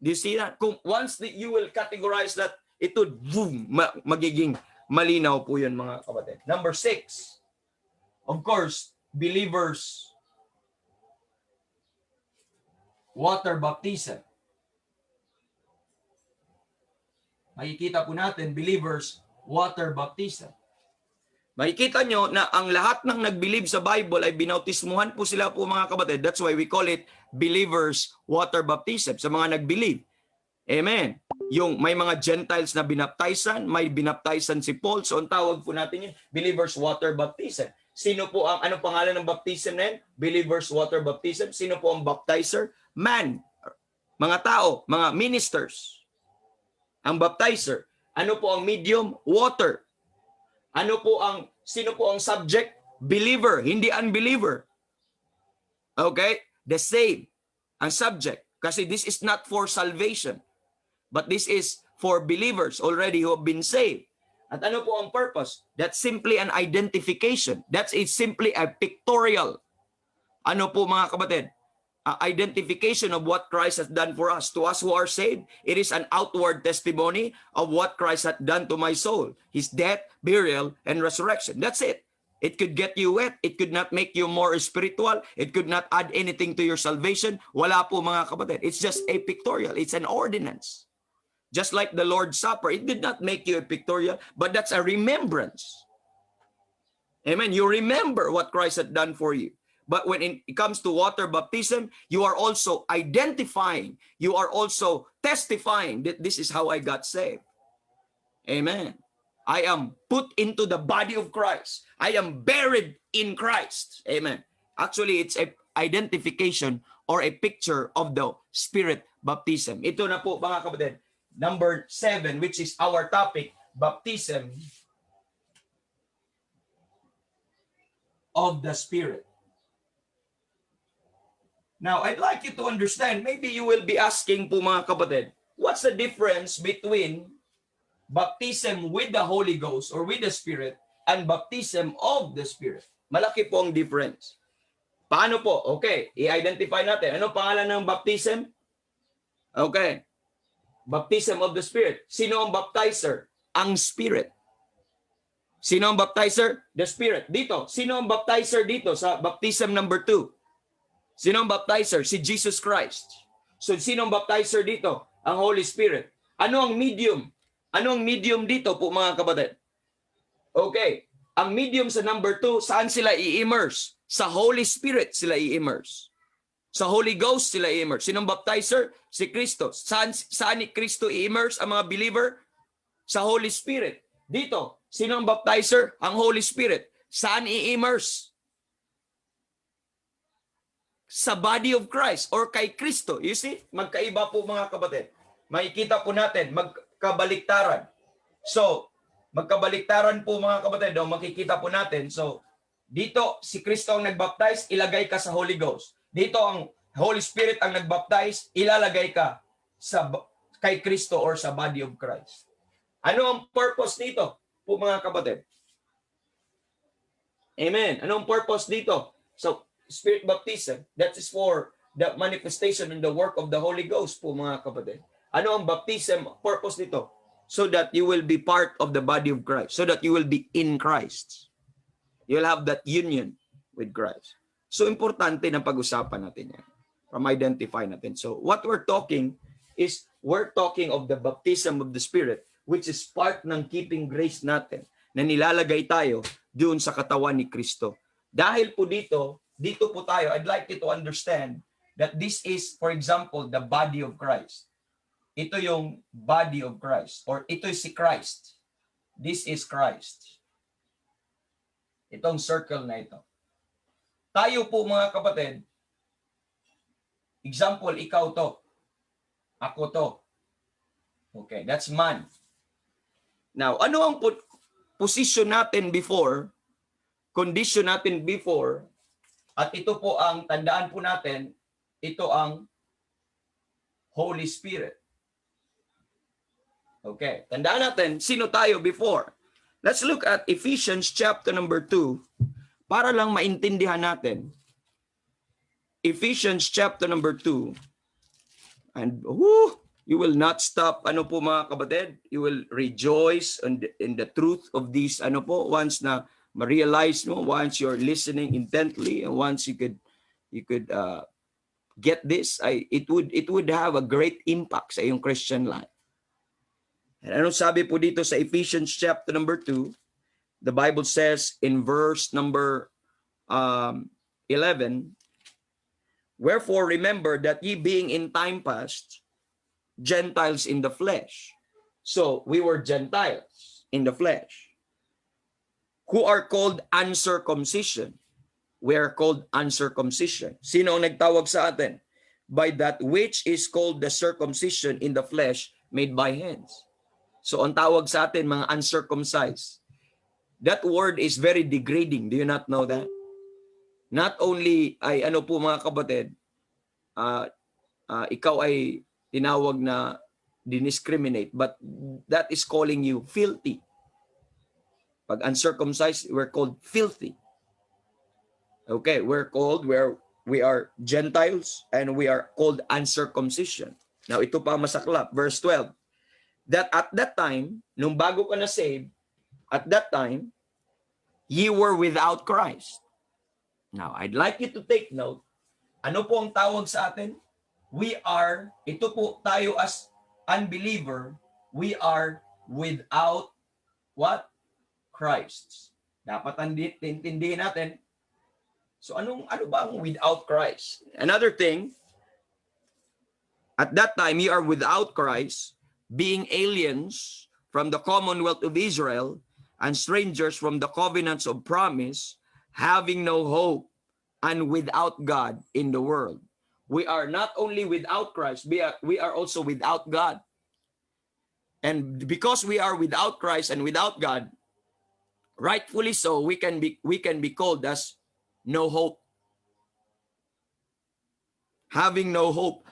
[SPEAKER 1] Do you see that? Kung once that you will categorize that, ito, boom, magiging malinaw po yun mga kapatid. Number 6, of course, believers, water baptism. Makikita po natin, believers, water baptism. Makikita nyo na ang lahat ng nag-believe sa Bible ay binautismuhan po sila po mga kapatid. That's why we call it believers water baptism. Sa mga nag-believe. Amen. Yung may mga Gentiles na binaptizan, may binaptizan si Paul. So ang tawag po natin yun, believers water baptism. Sino po anong pangalan ng baptism na yun? Believers water baptism. Sino po ang baptizer? Man. Mga tao, mga ministers. Ang baptizer. Ano po ang medium? Water. Sino po ang subject? Believer, hindi unbeliever. Okay? The same. Ang subject. Kasi this is not for salvation. But this is for believers already who have been saved. At ano po ang purpose? That's simply an identification. That is simply a pictorial. Ano po mga kapatid? Identification of what Christ has done for us. To us who are saved, it is an outward testimony of what Christ has done to my soul. His death, burial, and resurrection. That's it. It could get you wet. It could not make you more spiritual. It could not add anything to your salvation. Wala po mga kapatid. It's just a pictorial. It's an ordinance. Just like the Lord's Supper, it did not make you a pictorial, but that's a remembrance. Amen. You remember what Christ had done for you. But when it comes to water baptism, you are also identifying, you are also testifying that this is how I got saved. Amen. I am put into the body of Christ. I am buried in Christ. Amen. Actually, it's a identification or a picture of the Spirit baptism. Ito na po mga kapatid. Number 7, which is our topic, baptism of the Spirit. Now, I'd like you to understand, maybe you will be asking po mga kapatid, what's the difference between baptism with the Holy Ghost or with the Spirit and baptism of the Spirit? Malaki po ang difference. Paano po? Okay, i-identify natin. Ano pangalan ng baptism? Okay. Baptism of the Spirit. Sino ang baptizer? Ang Spirit. Sino ang baptizer? The Spirit. Dito, sino ang baptizer dito sa baptism number 2? Sino ang baptizer? Si Jesus Christ. So, sino ang baptizer dito? Ang Holy Spirit. Ano ang medium? Ano ang medium dito po mga kapatid? Okay. Ang medium sa number 2, saan sila i-immerse? Sa Holy Spirit sila i-immerse. Sa Holy Ghost sila i-immerse. Sino ang baptizer? Si Kristo. Saan ni Kristo i-immerse ang mga believer? Sa Holy Spirit. Dito, sino ang baptizer? Ang Holy Spirit. Saan i-immerse? Sa body of Christ or kay Kristo. You see? Magkaiba po mga kapatid. Makikita po natin, magkabaliktaran. So, magkabaliktaran po mga kapatid. Makikita po natin. So, dito si Kristo ang nagbaptize, ilagay ka sa Holy Ghost. Dito ang Holy Spirit ang nagbaptize, ilalagay ka kay Kristo or sa body of Christ. Ano ang purpose dito po mga kapatid? Amen. Ano ang purpose dito? So, Spirit baptism, that is for the manifestation and the work of the Holy Ghost po mga kapatid. Ano ang baptism purpose nito? So that you will be part of the body of Christ. So that you will be in Christ. You'll have that union with Christ. So importante na pag-usapan natin yan. From identify natin. So what we're talking of the baptism of the Spirit, which is part ng keeping grace natin, na nilalagay tayo doon sa katawan ni Kristo. Dahil po dito po tayo, I'd like you to understand that this is, for example, the body of Christ. Ito yung body of Christ, or ito si Christ. This is Christ. Itong circle na ito. Tayo po mga kapatid, example, ikaw to. Ako to. Okay, that's man. Now, ano ang position natin before, condition natin before, at ito po ang, tandaan po natin, ito ang Holy Spirit. Okay, tandaan natin, sino tayo before? Let's look at Ephesians chapter number 2 para lang maintindihan natin. Ephesians chapter number 2. And you will not stop, ano po mga kapatid? You will rejoice in the truth of these, ano po, once na ma-realize mo, once you're listening intently, and once you could get this, it would have a great impact sa iyong Christian life. And ano sabi po dito sa Ephesians chapter number 2, the Bible says in verse number 11, wherefore remember that ye being in time past Gentiles in the flesh. So we were Gentiles in the flesh, who are called uncircumcision. We are called uncircumcision. Sino ang nagtawag sa atin? By that which is called the circumcision in the flesh made by hands. So ang tawag sa atin, mga uncircumcised. That word is very degrading. Do you not know that? Not only ay ano po mga kapatid, ikaw ay tinawag na diniscriminate, but that is calling you filthy. Pag uncircumcised, we're called filthy. Okay, we are Gentiles and we are called uncircumcision. Now ito pa masaklap, verse 12. That at that time, nung bago ka na saved, at that time, ye were without Christ. Now, I'd like you to take note, ano po ang tawag sa atin? Ito po tayo as unbeliever, we are without what? Christ. Dapat intindihin natin. So ano ba ang without Christ? Another thing, at that time, ye are without Christ, being aliens from the commonwealth of Israel and strangers from the covenants of promise, having no hope and without God in the world. We are not only without Christ, we are also without God. And because we are without Christ and without God, rightfully so, we can be called as no hope. Having no hope.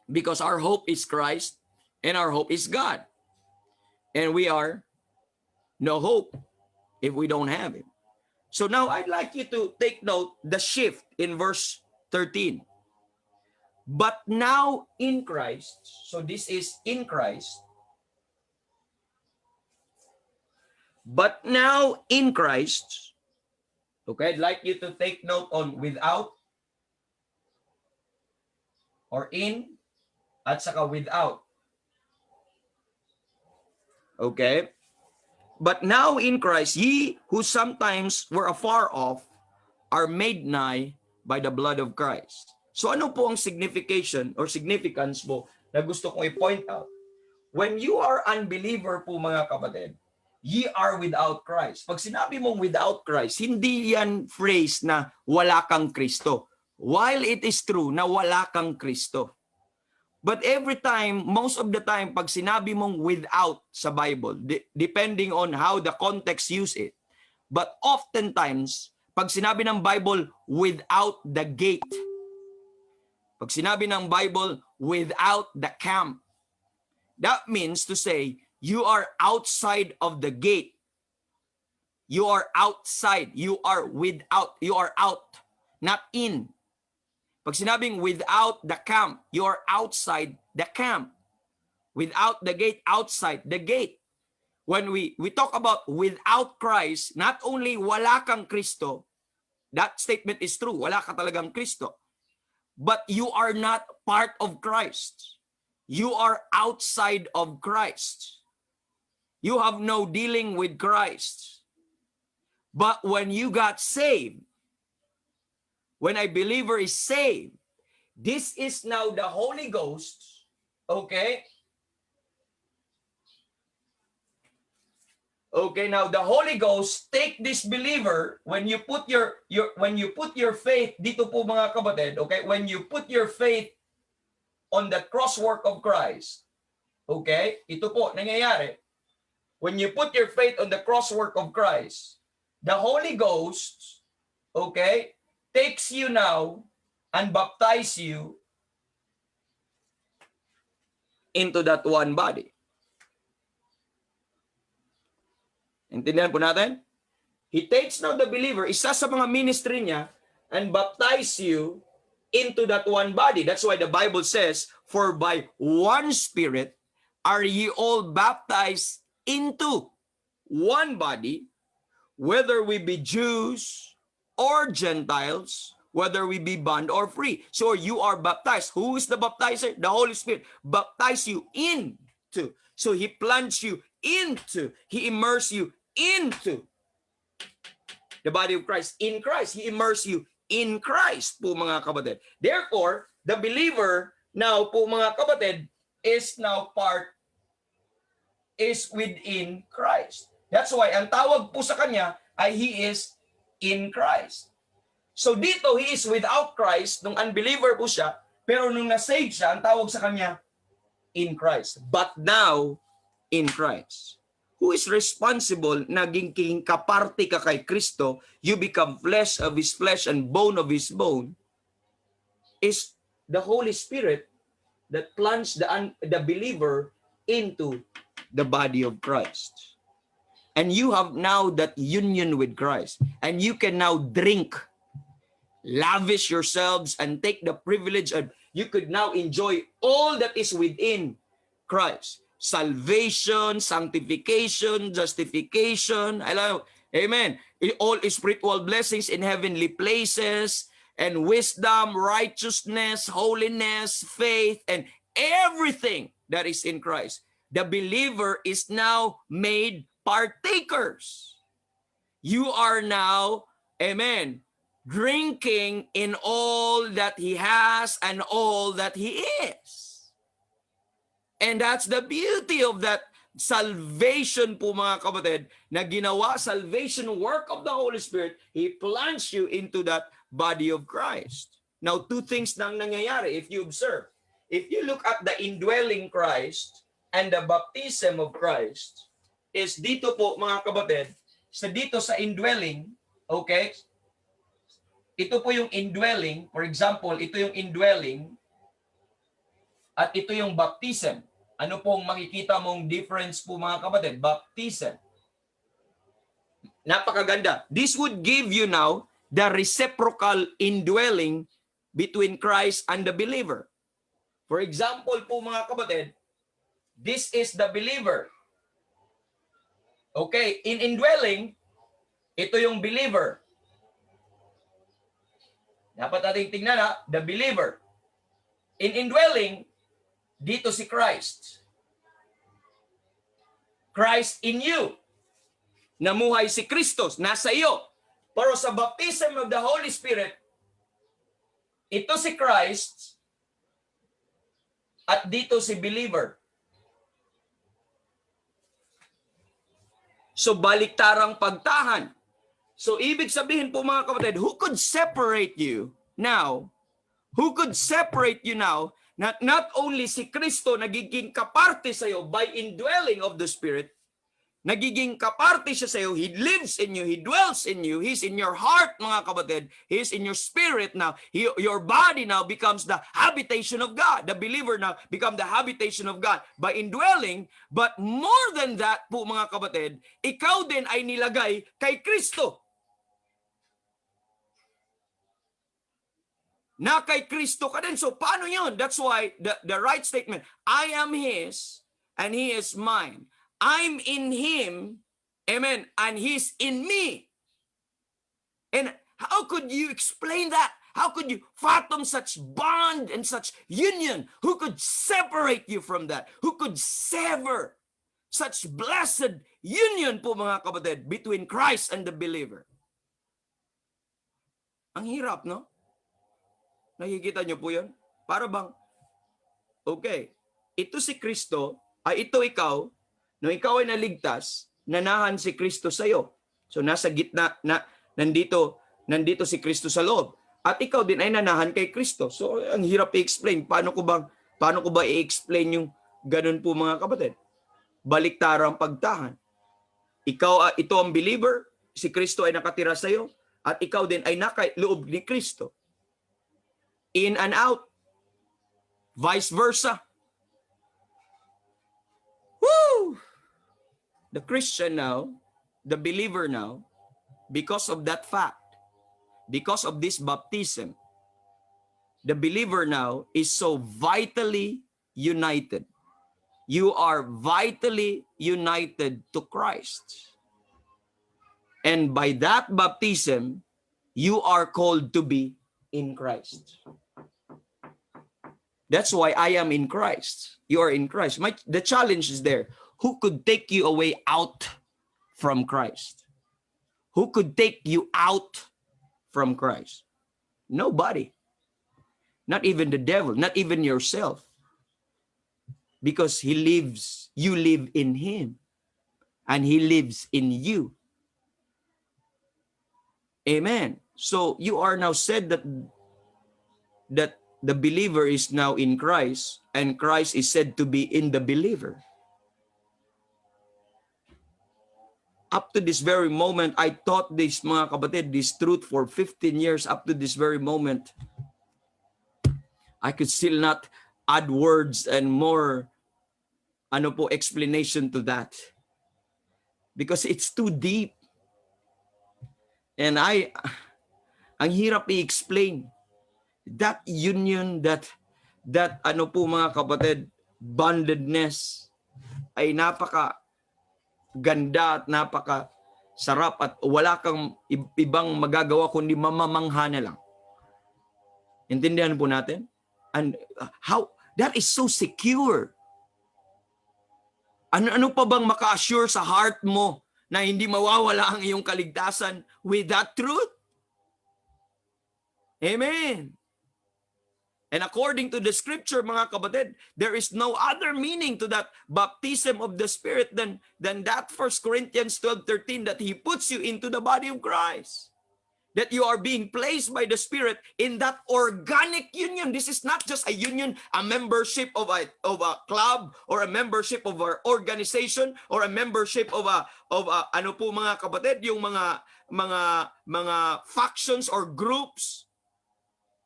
[SPEAKER 1] Because our hope is Christ and our hope is God. And we are no hope if we don't have Him. So now I'd like you to take note the shift in verse 13. But now in Christ, so this is in Christ. But now in Christ, okay, I'd like you to take note on without or in at saka without. Okay? But now in Christ, ye who sometimes were afar off are made nigh by the blood of Christ. So ano po ang signification or significance mo na gusto kong i-point out? When you are unbeliever po mga kapatid, ye are without Christ. Pag sinabi mong without Christ, hindi yan phrase na wala kang Kristo. While it is true na wala kang Kristo. But every time, most of the time, pag sinabi mong without sa Bible, depending on how the context use it, but oftentimes, pag sinabi ng Bible, without the gate, pag sinabi ng Bible, without the camp, that means to say, you are outside of the gate. You are outside. You are without. You are out, not in. Pag sinabing without the camp, you are outside the camp. Without the gate, outside the gate. When we talk about without Christ, not only wala kang Kristo, that statement is true, wala ka talagang Kristo. But you are not part of Christ. You are outside of Christ. You have no dealing with Christ. But when you got saved, when a believer is saved, this is now the Holy Ghost, okay? Okay, now the Holy Ghost take this believer when you put your faith dito po mga kapatid, okay? When you put your faith on the crosswork of Christ, okay? Ito po nangyayari. When you put your faith on the crosswork of Christ, the Holy Ghost, okay, takes you now and baptize you into that one body. Intindihan po natin? He takes now the believer, isa sa mga ministry niya, and baptize you into that one body. That's why the Bible says, for by one Spirit are ye all baptized into one body, whether we be Jews or Gentiles, whether we be bond or free. So you are baptized. Who is the baptizer? The Holy Spirit. Baptize you into. So He plunged you into. He immersed you into the body of Christ. In Christ. He immersed you in Christ po mga kapatid. Therefore, the believer now po mga kapatid is now is within Christ. That's why ang tawag po sa kanya ay he is in Christ. So dito he is without Christ, nung unbeliever po siya, pero nung na-save siya, ang tawag sa kanya in Christ. But now in Christ. Who is responsible, naging kaparte ka kay Kristo, you become flesh of His flesh and bone of His bone, is the Holy Spirit that plunged the believer into the body of Christ. And you have now that union with Christ. And you can now drink, lavish yourselves, and take the privilege of, you could now enjoy all that is within Christ. Salvation, sanctification, justification. I love, amen. All spiritual blessings in heavenly places, and wisdom, righteousness, holiness, faith, and everything that is in Christ. The believer is now made partakers. You are now, amen, drinking in all that He has and all that He is. And that's the beauty of that salvation po mga kapatid, na ginawa, salvation work of the Holy Spirit. He plunged you into that body of Christ. Now, two things nang nangyayari if you observe. If you look at the indwelling Christ and the baptism of Christ, is dito po mga kapatid, dito sa indwelling, okay? Ito po yung indwelling, for example, ito yung indwelling, at ito yung baptism. Ano pong makikita mong difference po mga kapatid? Baptism. Napakaganda. This would give you now the reciprocal indwelling between Christ and the believer. For example po mga kapatid, this is the believer. Okay, in indwelling, ito yung believer. Dapat natin tingnan the believer. In indwelling, dito si Christ. Christ in you. Namuhay si Kristo, nasa iyo. Pero sa baptism of the Holy Spirit, ito si Christ at dito si believer. So baliktarang pagtahan. So ibig sabihin po mga kapatid, who could separate you now? Who could separate you now? Not only si Kristo nagiging kaparte sa iyo by indwelling of the Spirit, nagiging kaparte siya sa iyo, He lives in you, He dwells in you, He's in your heart mga kapatid, He's in your spirit now, your body now becomes the habitation of God. The believer now become the habitation of God by indwelling, but more than that po mga kapatid, ikaw din ay nilagay kay Kristo. Na kay Kristo ka din. So paano yun? That's why the right statement, I am His and He is mine. I'm in Him, amen, and He's in me. And how could you explain that? How could you fathom such bond and such union? Who could separate you from that? Who could sever Such blessed union po mga kapatid between Christ and the believer. Ang hirap, no? Nakikita niyo po yun? Para bang, okay, ito si Kristo, ay ito ikaw, nung ikaw ay naligtas, nanahan si Kristo sa iyo. So nasa gitna, nandito si Kristo sa loob. At ikaw din ay nanahan kay Kristo. So ang hirap i-explain. Paano ko ba i-explain yung ganun po mga kapatid? Baliktarang pagtahan. Ito ang believer, si Kristo ay nakatira sa iyo, at ikaw din ay nakaloob ni Kristo. In and out. Vice versa. Woo! The Christian now, the believer now, because of that fact, because of this baptism, the believer now is so vitally united. You are vitally united to Christ. And by that baptism, you are called to be in Christ. That's why I am in Christ. You are in Christ. The challenge is there. Who could take you away out from Christ? Who could take you out from Christ? Nobody. Not even the devil, not even yourself. Because he lives, you live in him. And he lives in you. Amen. So you are now said that the believer is now in Christ, and Christ is said to be in the believer. Up to this very moment, I taught this, mga kapatid, this truth for 15 years. Up to this very moment, I could still not add words and more explanation to that. Because it's too deep. And ang hirap i-explain. That union, that mga kapatid, bondedness ay napaka ganda at napaka sarap at wala kang ibang magagawa kundi mamamangha na lang. Intindihan po natin? And how that is so secure. Ano pa bang maka-assure sa heart mo na hindi mawawala ang iyong kaligtasan with that truth? Amen. And according to the scripture, mga kapatid, there is no other meaning to that baptism of the Spirit than that 1 Corinthians 12:13, that He puts you into the body of Christ. That you are being placed by the Spirit in that organic union. This is not just a union, a membership of a club, or a membership of our organization, or a membership of ano po mga kapatid, yung mga factions or groups.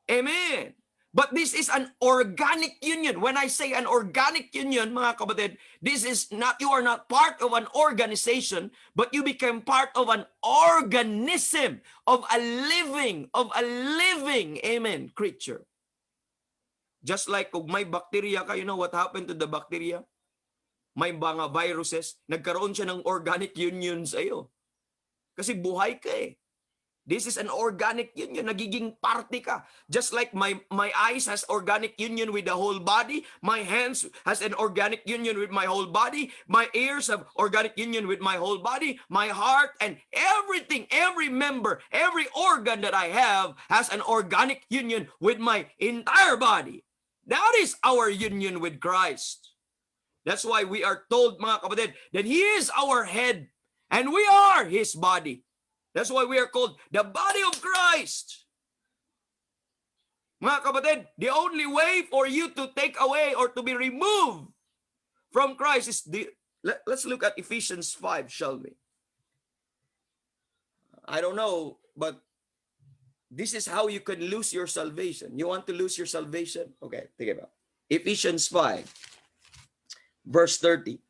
[SPEAKER 1] Amen. But this is an organic union. When I say an organic union, mga kapatid, this is not, you are not part of an organization, but you become part of an organism, of a living, amen, creature. Just like kung may bacteria ka, you know what happened to the bacteria? May mga viruses, nagkaroon siya ng organic union sa iyo. Kasi buhay ka eh. This is an organic union. Nagiging parte ka. Just like my eyes has organic union with the whole body. My hands has an organic union with my whole body. My ears have organic union with my whole body. My heart and everything, every member, every organ that I have has an organic union with my entire body. That is our union with Christ. That's why we are told, mga kapatid, that He is our head and we are His body. That's why we are called the body of Christ. Mga kapatid, the only way for you to take away or to be removed from Christ is let's look at Ephesians 5, shall we? I don't know, but this is how you can lose your salvation. You want to lose your salvation? Okay, think about it. Ephesians 5, verse 30.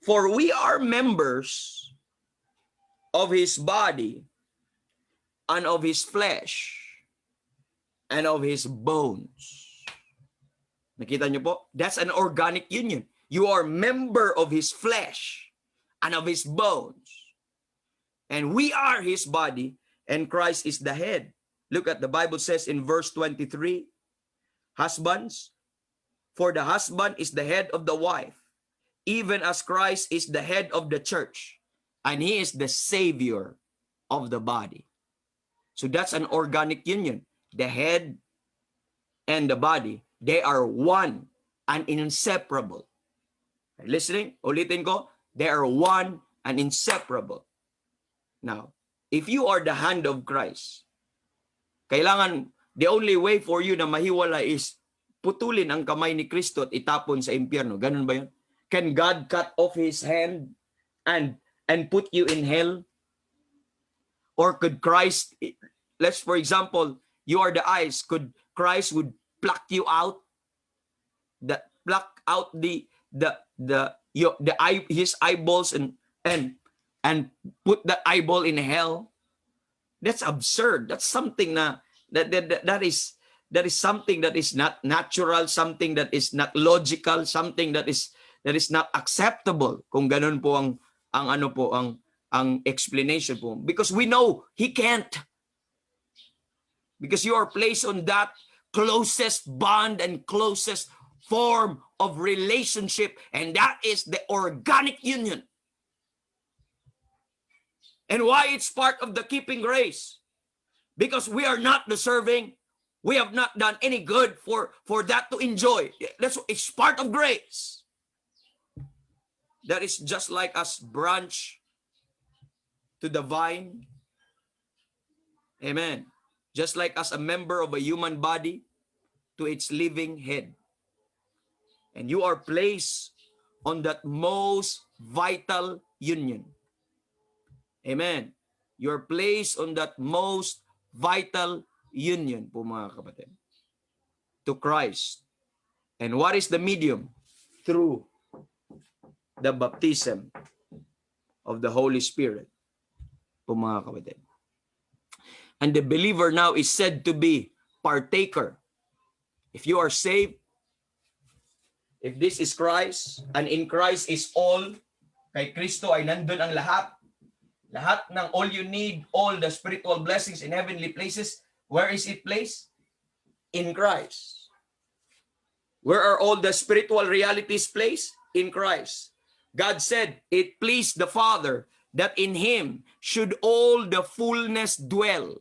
[SPEAKER 1] For we are members of His body, and of His flesh, and of His bones. Nakita niyo po? That's an organic union. You are member of His flesh and of His bones. And we are His body, and Christ is the head. Look at the Bible says in verse 23, husbands, for the husband is the head of the wife, even as Christ is the head of the church, and He is the Savior of the body. So that's an organic union. The head and the body, they are one and inseparable. Listening? Ulitin ko, they are one and inseparable. Now, if you are the hand of Christ, kailangan, the only way for you na mahiwala is putulin ang kamay ni Kristo at itapon sa impyerno. Ganun ba yun? Can God cut off His hand and put you in hell? Or could Christ, let's for example, you are the eyes, could Christ would pluck you out, pluck out his eyeballs and put that eyeball in hell? That's absurd. That's something that is something that is not natural, something that is not logical, something that is not acceptable. Kung ganun po ang explanation po. Because we know He can't. Because you are placed on that closest bond and closest form of relationship, and that is the organic union. And why it's part of the keeping grace? Because we are not deserving. We have not done any good for that to enjoy. It's part of grace. That is just like us branch to the vine. Amen. Just like as a member of a human body to its living head. And you are placed on that most vital union. Amen. You are placed on that most vital union po mga kapatid. To Christ. And what is the medium? Through the baptism of the Holy Spirit po mga kapatid. And the believer now is said to be partaker. If you are saved, if this is Christ, and in Christ is all, kay Kristo ay nandun ang lahat ng all you need, all the spiritual blessings in heavenly places, where is it placed? In Christ. Where are all the spiritual realities placed? In Christ. God said, it pleased the Father that in Him should all the fullness dwell.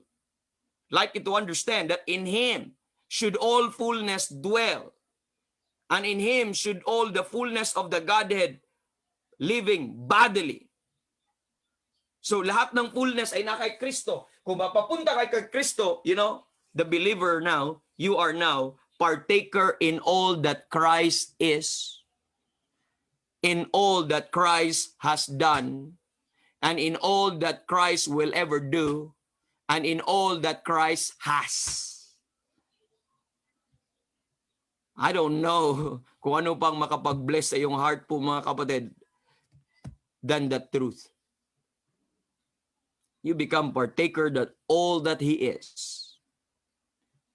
[SPEAKER 1] Like you to understand that in Him should all fullness dwell. And in Him should all the fullness of the Godhead living bodily. So lahat ng fullness ay na kay Kristo. Kung mapapunta kay Kristo, the believer now, you are now partaker in all that Christ is, in all that Christ has done, and in all that Christ will ever do, and in all that Christ has. I don't know kung ano pang makapag-bless sa iyong heart po mga kapatid than the truth. You become partaker that all that He is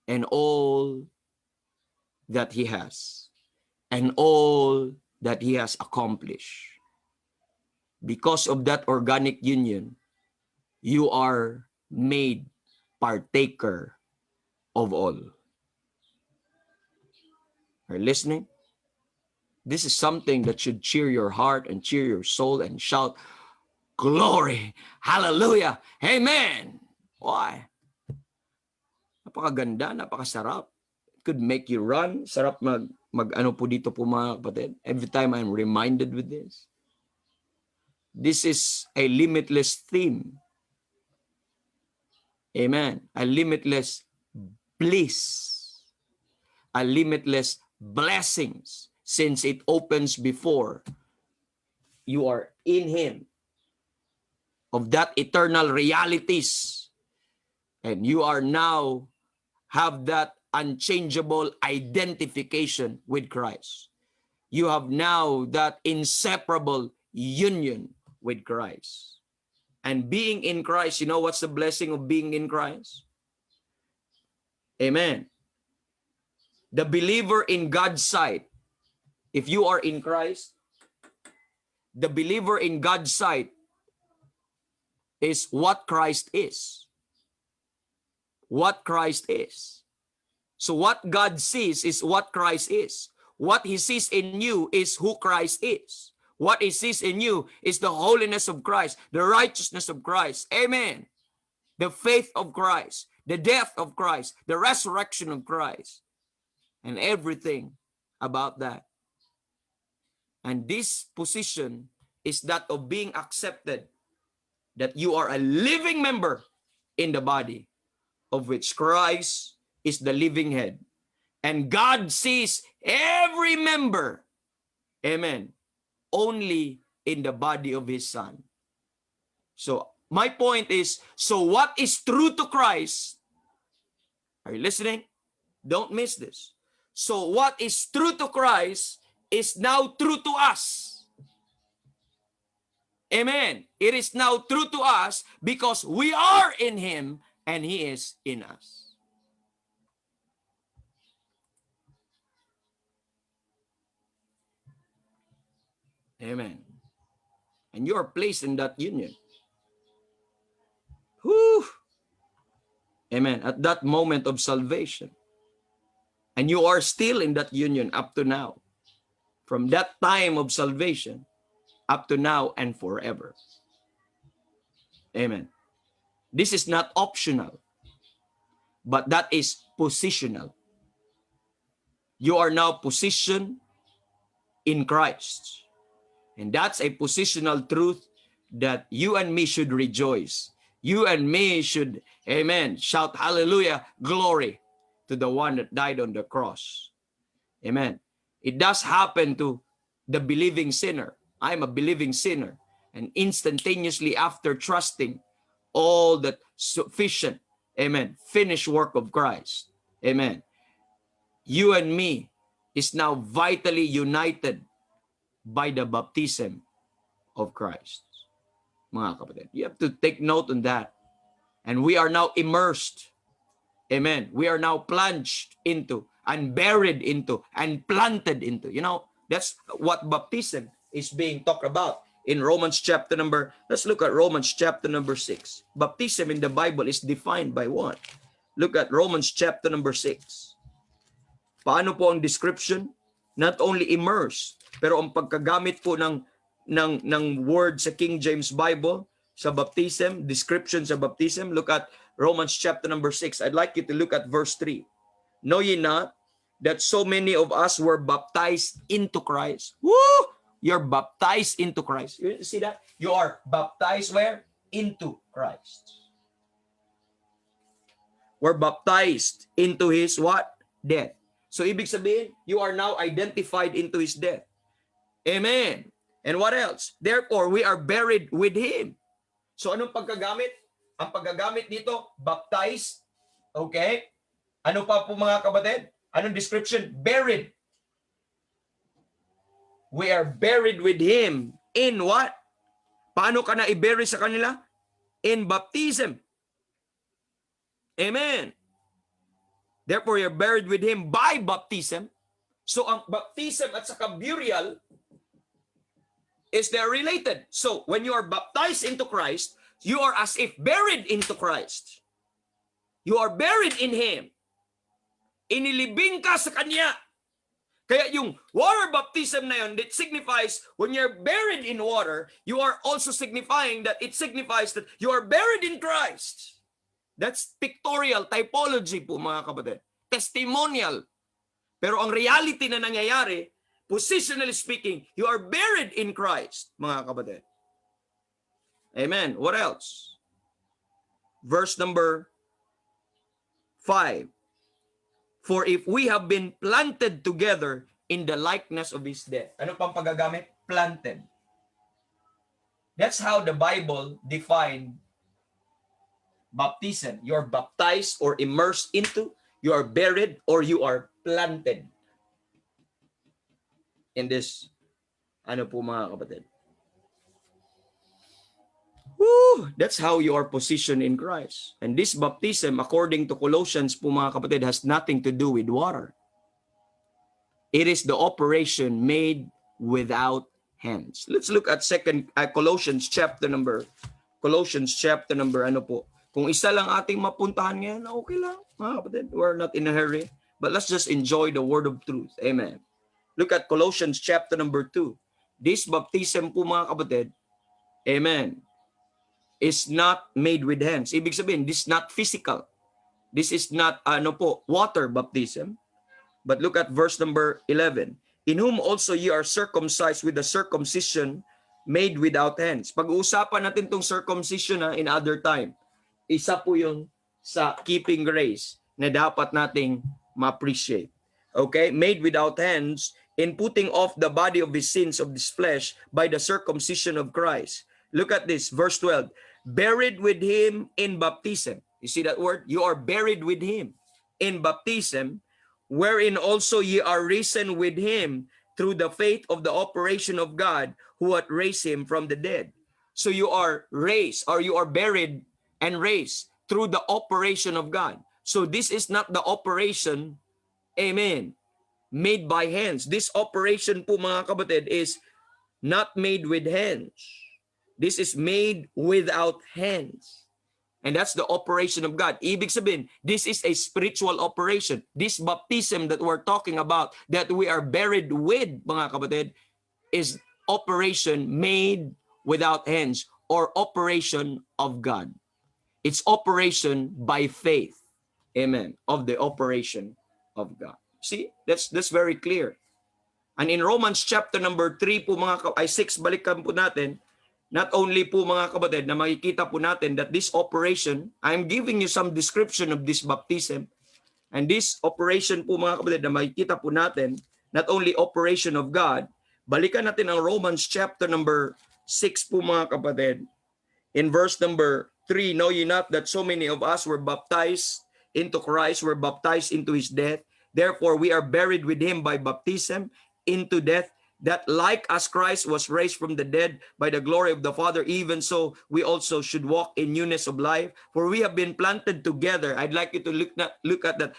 [SPEAKER 1] and all that He has and all that He has accomplished. Because of that organic union, you are made partaker of all. Are you listening? This is something that should cheer your heart and cheer your soul and shout, glory, hallelujah, amen. Why? Napakaganda, napakasarap. It could make you run. Sarap mag po dito po mga kapatid. Every time I'm reminded with this. This is a limitless theme. Amen. A limitless bliss. A limitless blessings, since it opens before you are in Him, of that eternal realities, and you are now have that unchangeable identification with Christ. You have now that inseparable union with Christ. And being in Christ, you know what's the blessing of being in Christ? Amen. The believer in God's sight, if you are in Christ, the believer in God's sight is what Christ is. What Christ is. So what God sees is what Christ is. What He sees in you is who Christ is. What He sees in you is the holiness of Christ, the righteousness of Christ. Amen. The faith of Christ, the death of Christ, the resurrection of Christ, and everything about that. And this position is that of being accepted, that you are a living member in the body, of which Christ is the living head. And God sees every member, amen, only in the body of His Son. So my point is, so what is true to Christ? Are you listening? Don't miss this. So what is true to Christ is now true to us. Amen. It is now true to us because we are in Him and He is in us. Amen. And you are placed in that union. Whew. Amen. At that moment of salvation. And you are still in that union up to now. From that time of salvation up to now and forever. Amen. This is not optional, but that is positional. You are now positioned in Christ. And that's a positional truth that you and me should rejoice. You and me should, amen, shout hallelujah, glory to the one that died on the cross. Amen. It does happen to the believing sinner. I'm a believing sinner. And instantaneously after trusting all that sufficient, amen, finished work of Christ, amen, you and me is now vitally united by the baptism of Christ. Mga kapatid, you have to take note on that. And we are now immersed. Amen. We are now plunged into and buried into and planted into. You know, that's what baptism is being talked about in Romans chapter number, let's look at Romans chapter number 6. Baptism in the Bible is defined by what? Look at Romans chapter number 6. Paano po ang description? Not only immerse, pero ang pagkagamit po ng word sa King James Bible sa baptism, description sa baptism. Look at Romans chapter number 6. I'd like you to look at verse 3. Know ye not that so many of us were baptized into Christ? Woo! You're baptized into Christ. You see that? You are baptized where? Into Christ. We're baptized into His what? Death. So ibig sabihin, you are now identified into His death. Amen. And what else? Therefore, we are buried with Him. So anong pagkagamit? Ang paggagamit dito, baptized. Okay? Ano pa po mga kapatid? Anong description? Buried. We are buried with Him in what? Paano ka na i-bury sa kanila? In baptism. Amen. Therefore, you're buried with Him by baptism. So, ang baptism at saka burial is they're related. So, when you are baptized into Christ, you are as if buried into Christ. You are buried in Him. Inilibing ka sa Kanya. Kaya yung water baptism na yun, that signifies when you're buried in water, you are also signifying that it signifies that you are buried in Christ. That's pictorial, typology po mga kapatid. Testimonial. Pero ang reality na nangyayari, positionally speaking, you are buried in Christ, mga kapatid. Amen. What else? Verse number 5. For if we have been planted together in the likeness of His death. Ano pang paggagamit? Planted. That's how the Bible defined baptism. You are baptized or immersed into, you are buried, or you are planted. In this, ano po mga kapatid? Woo! That's how you are positioned in Christ. And this baptism, according to Colossians po mga kapatid, has nothing to do with water. It is the operation made without hands. Let's look at Colossians chapter number ano po. Kung isa lang ating mapuntahan ngayon, okay lang mga kapatid. We're not in a hurry. But let's just enjoy the word of truth. Amen. Look at Colossians chapter number 2. This baptism po mga kapatid, amen, is not made with hands. Ibig sabihin, this is not physical. This is not water baptism. But look at verse number 11. In whom also ye are circumcised with the circumcision made without hands. Pag-uusapan natin tong circumcision in other time. Isa po yun sa keeping grace na dapat nating ma-appreciate. Okay? Made without hands, in putting off the body of his sins of this flesh by the circumcision of Christ. Look at this, verse 12. Buried with him in baptism. You see that word? You are buried with him in baptism, wherein also ye are risen with him through the faith of the operation of God, who hath raised him from the dead. So you are raised, or you are buried and raised through the operation of God. So this is not the operation, amen, made by hands. This operation po mga kapatid is not made with hands. This is made without hands. And that's the operation of God. Ibig sabihin, this is a spiritual operation. This baptism that we're talking about, that we are buried with, mga kapatid, is operation made without hands, or operation of God. It's operation by faith. Amen. Of the operation of God. See, that's very clear. And in Romans chapter number 3 po 6, balikan po natin. Not only po mga kapatid na makikita po natin that this operation, I'm giving you some description of this baptism. And this operation po mga kapatid na makikita po natin, not only operation of God, balikan natin ang Romans chapter number 6 po mga kapatid. In verse number 3, know ye not that so many of us were baptized into Christ, were baptized into his death. Therefore we are buried with him by baptism into death, that like as Christ was raised from the dead by the glory of the Father, even so we also should walk in newness of life. For we have been planted together. I'd like you to look at that.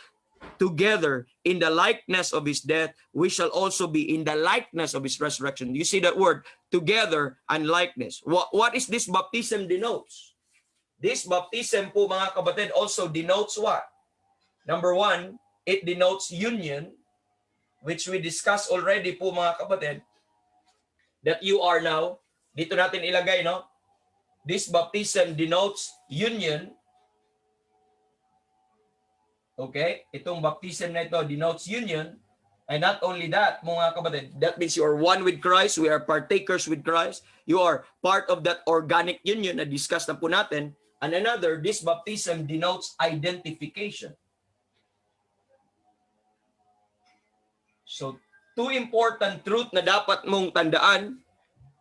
[SPEAKER 1] Together in the likeness of his death, we shall also be in the likeness of his resurrection. You see that word, together and likeness. What is this baptism denotes? This baptism po mga kapatid also denotes what? Number one, it denotes union, which we discussed already po mga kapatid, that you are now, dito natin ilagay, no? This baptism denotes union. Okay? Itong baptism na ito denotes union. And not only that, mga kapatid, that means you are one with Christ, we are partakers with Christ, you are part of that organic union na discuss na po natin. And another, this baptism denotes identification. So, two important truth na dapat mong tandaan.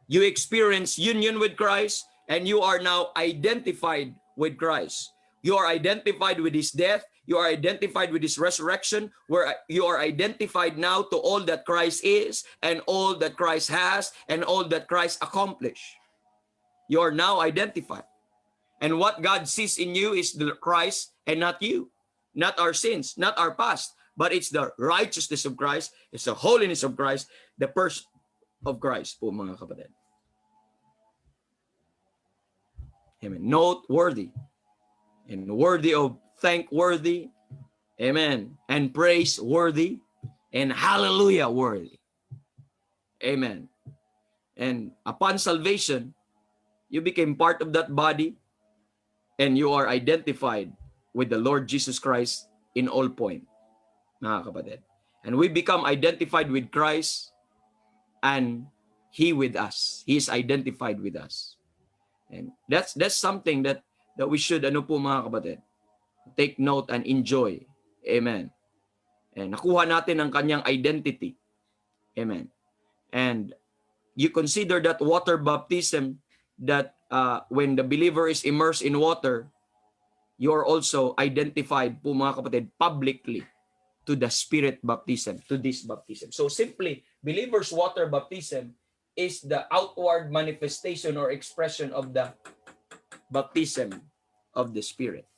[SPEAKER 1] You experience union with Christ and you are now identified with Christ. You are identified with his death. You are identified with his resurrection, where you are identified now to all that Christ is and all that Christ has and all that Christ accomplished. You are now identified. And what God sees in you is the Christ and not you. Not our sins, not our past. But it's the righteousness of Christ, it's the holiness of Christ, the person of Christ po mga kapatid. Amen. Noteworthy and worthy of thankworthy, amen, and praiseworthy and hallelujah worthy. Amen. And upon salvation, you became part of that body and you are identified with the Lord Jesus Christ in all point. Mga kapatid. And we become identified with Christ and he with us. He is identified with us. And that's something that we should po mga kapatid, take note and enjoy. Amen. And nakuha natin ang kanyang identity. Amen. And you consider that water baptism, that when the believer is immersed in water, you are also identified po mga kapatid publicly to the Spirit baptism, to this baptism. So simply, believer's water baptism is the outward manifestation or expression of the baptism of the Spirit.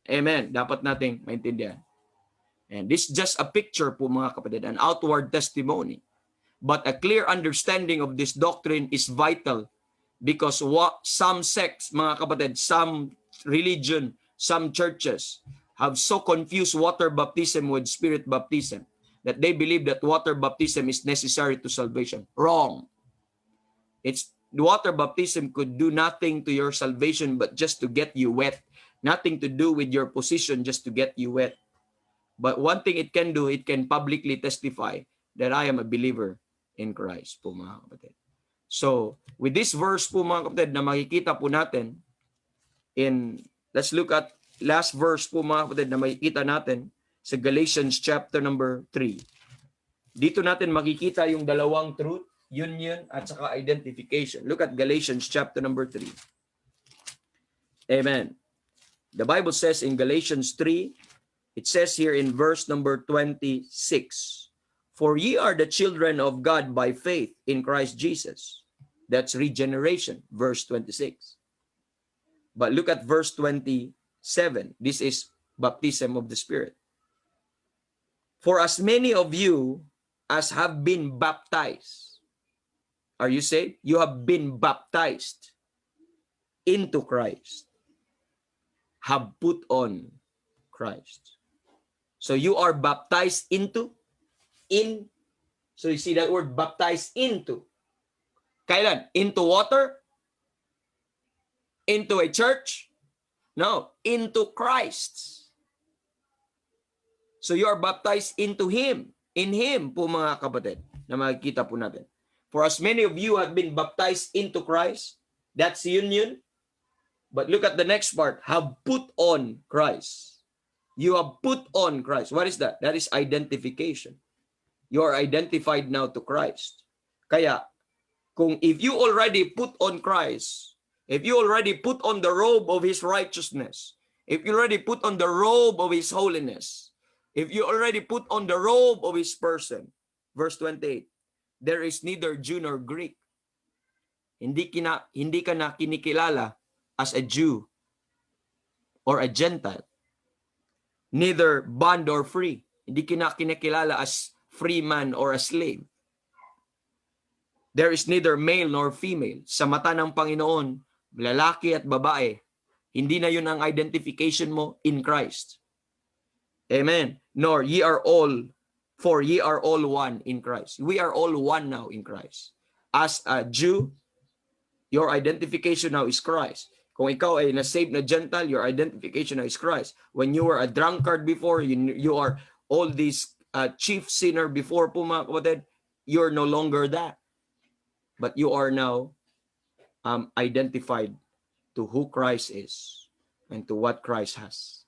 [SPEAKER 1] Amen. Dapat nating maintindihan. And this is just a picture po mga kapatid, an outward testimony. But a clear understanding of this doctrine is vital because some sects, mga kapatid, some religion, some churches have so confused water baptism with spirit baptism that they believe that water baptism is necessary to salvation. Wrong. Water baptism could do nothing to your salvation but just to get you wet. Nothing to do with your position, just to get you wet. But one thing it can do, it can publicly testify that I am a believer in Christ po mga kapatid. So, with this verse po mga kapatid na makikita po natin let's look at last verse po mga kapatid na makikita natin sa Galatians chapter number 3. Dito natin makikita yung dalawang truth, union at saka identification. Look at Galatians chapter number 3. Amen. The Bible says in Galatians 3, it says here in verse number 26, for ye are the children of God by faith in Christ Jesus. That's regeneration, verse 26. But look at verse 27. This is baptism of the Spirit. For as many of you as have been baptized, are you saved? You have been baptized into Christ, have put on Christ. So you are baptized into, so you see that word baptized into. Kailan? Into water? Into a church? No, into Christ. So you are baptized into Him. In Him po mga kapatid na makikita po natin. For as many of you have been baptized into Christ, that's union. But look at the next part, have put on Christ. You have put on Christ. What is that? That is identification. You are identified now to Christ. Kaya, if you already put on Christ, if you already put on the robe of His righteousness, if you already put on the robe of His holiness, if you already put on the robe of His person, verse 28, there is neither Jew nor Greek. Hindi ka na kinikilala as a Jew or a Gentile. Neither bond or free. Hindi ka na kinikilala as free man or a slave. There is neither male nor female. Sa mata ng Panginoon, lalaki at babae, hindi na yun ang identification mo in Christ. Amen. Nor ye are all, for ye are all one in Christ. We are all one now in Christ. As a Jew, your identification now is Christ. Kung ikaw ay na-saved na Gentile, your identification now is Christ. When you were a drunkard before, you are all these chief sinner before po mga kapatid, you're no longer that. But you are now identified to who Christ is and to what Christ has.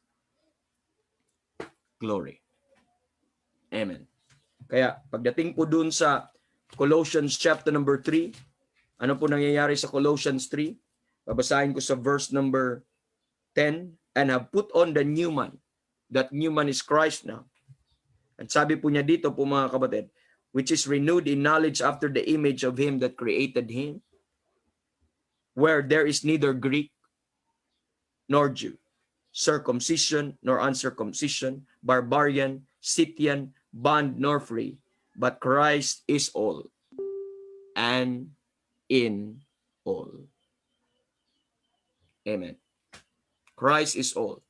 [SPEAKER 1] Glory. Amen. Kaya pagdating po dun sa Colossians chapter number 3, ano po nangyayari sa Colossians 3? Babasahin ko sa verse number 10, and have put on the new man. That new man is Christ now. At sabi po niya dito po mga kapatid, which is renewed in knowledge after the image of Him that created him, where there is neither Greek nor Jew, circumcision nor uncircumcision, barbarian, Scythian, bond nor free, but Christ is all, and in all. Amen. Christ is all,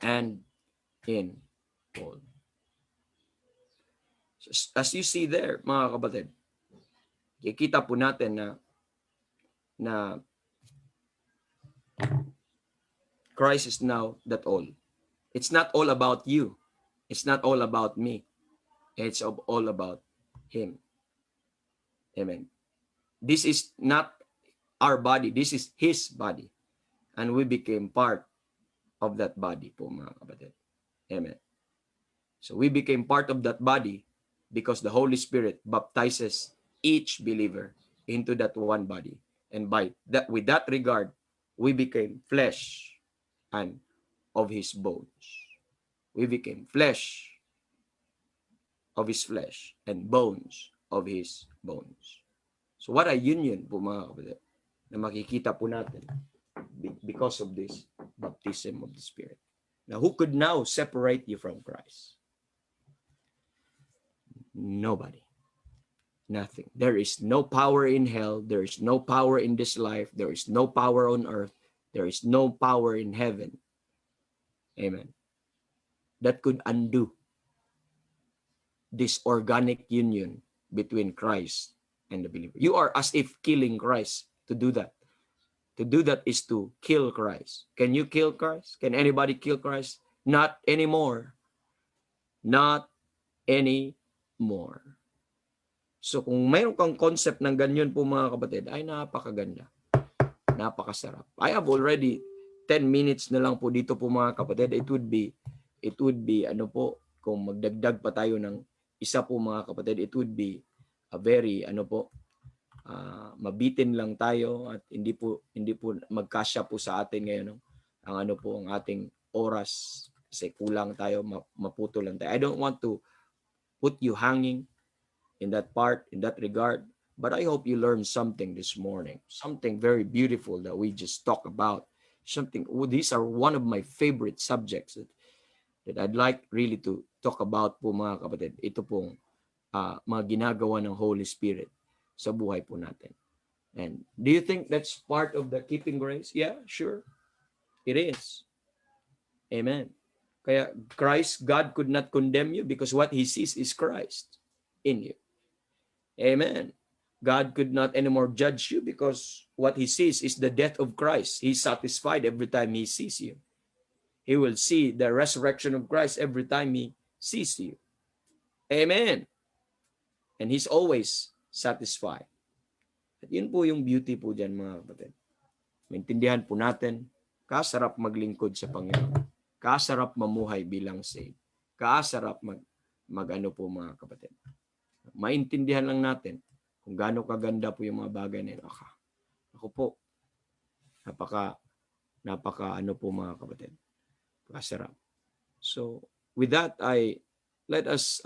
[SPEAKER 1] and in all. As you see there, mga kapatid, kikita po natin na Christ is now that all. It's not all about you. It's not all about me. It's all about Him. Amen. This is not our body. This is His body. And we became part of that body po mga kapatid. Amen. So we became part of that body because the Holy Spirit baptizes each believer into that one body. And with that regard, we became flesh and of His bones. We became flesh of His flesh and bones of His bones. So what a union po mga kapatid na makikita po natin because of this baptism of the Spirit. Now, who could now separate you from Christ? Nobody. Nothing. There is no power in hell. There is no power in this life. There is no power on earth. There is no power in heaven. Amen. That could undo this organic union between Christ and the believer. You are as if killing Christ to do that. To do that is to kill Christ. Can you kill Christ? Can anybody kill Christ? Not anymore. Not anymore. So kung mayroon kang concept ng ganyan po mga kapatid, ay napakaganda. Napakasarap. I have already 10 minutes na lang po dito po mga kapatid. It would be ano po, kung magdagdag pa tayo ng isa po mga kapatid, it would be a very ano po, mabitin lang tayo at hindi po magkasya po sa atin ngayon ang ano po ang ating oras kasi kulang tayo, maputo lang tayo. I don't want to put you hanging in that part, in that regard, but I hope you learned something this morning, something very beautiful that we just talked about. These are one of my favorite subjects that I'd like really to talk about po mga kapatid. Ito pong mga ginagawa ng Holy Spirit sa buhay po natin. And do you think that's part of the keeping grace? Yeah, sure. It is. Amen. Kaya God could not condemn you because what He sees is Christ in you. Amen. God could not anymore judge you because what He sees is the death of Christ. He's satisfied every time He sees you. He will see the resurrection of Christ every time He sees you. Amen. And He's always satisfied. At yun po yung beauty po dyan mga kapatid. Maintindihan po natin, kasarap maglingkod sa Panginoon. Kasarap mamuhay bilang saved. Kasarap mag-ano po mga kapatid. Maintindihan lang natin kung gaano kaganda po yung mga bagay na yun. Ako po, napaka ano po mga kapatid. Kasarap. So, with that, let us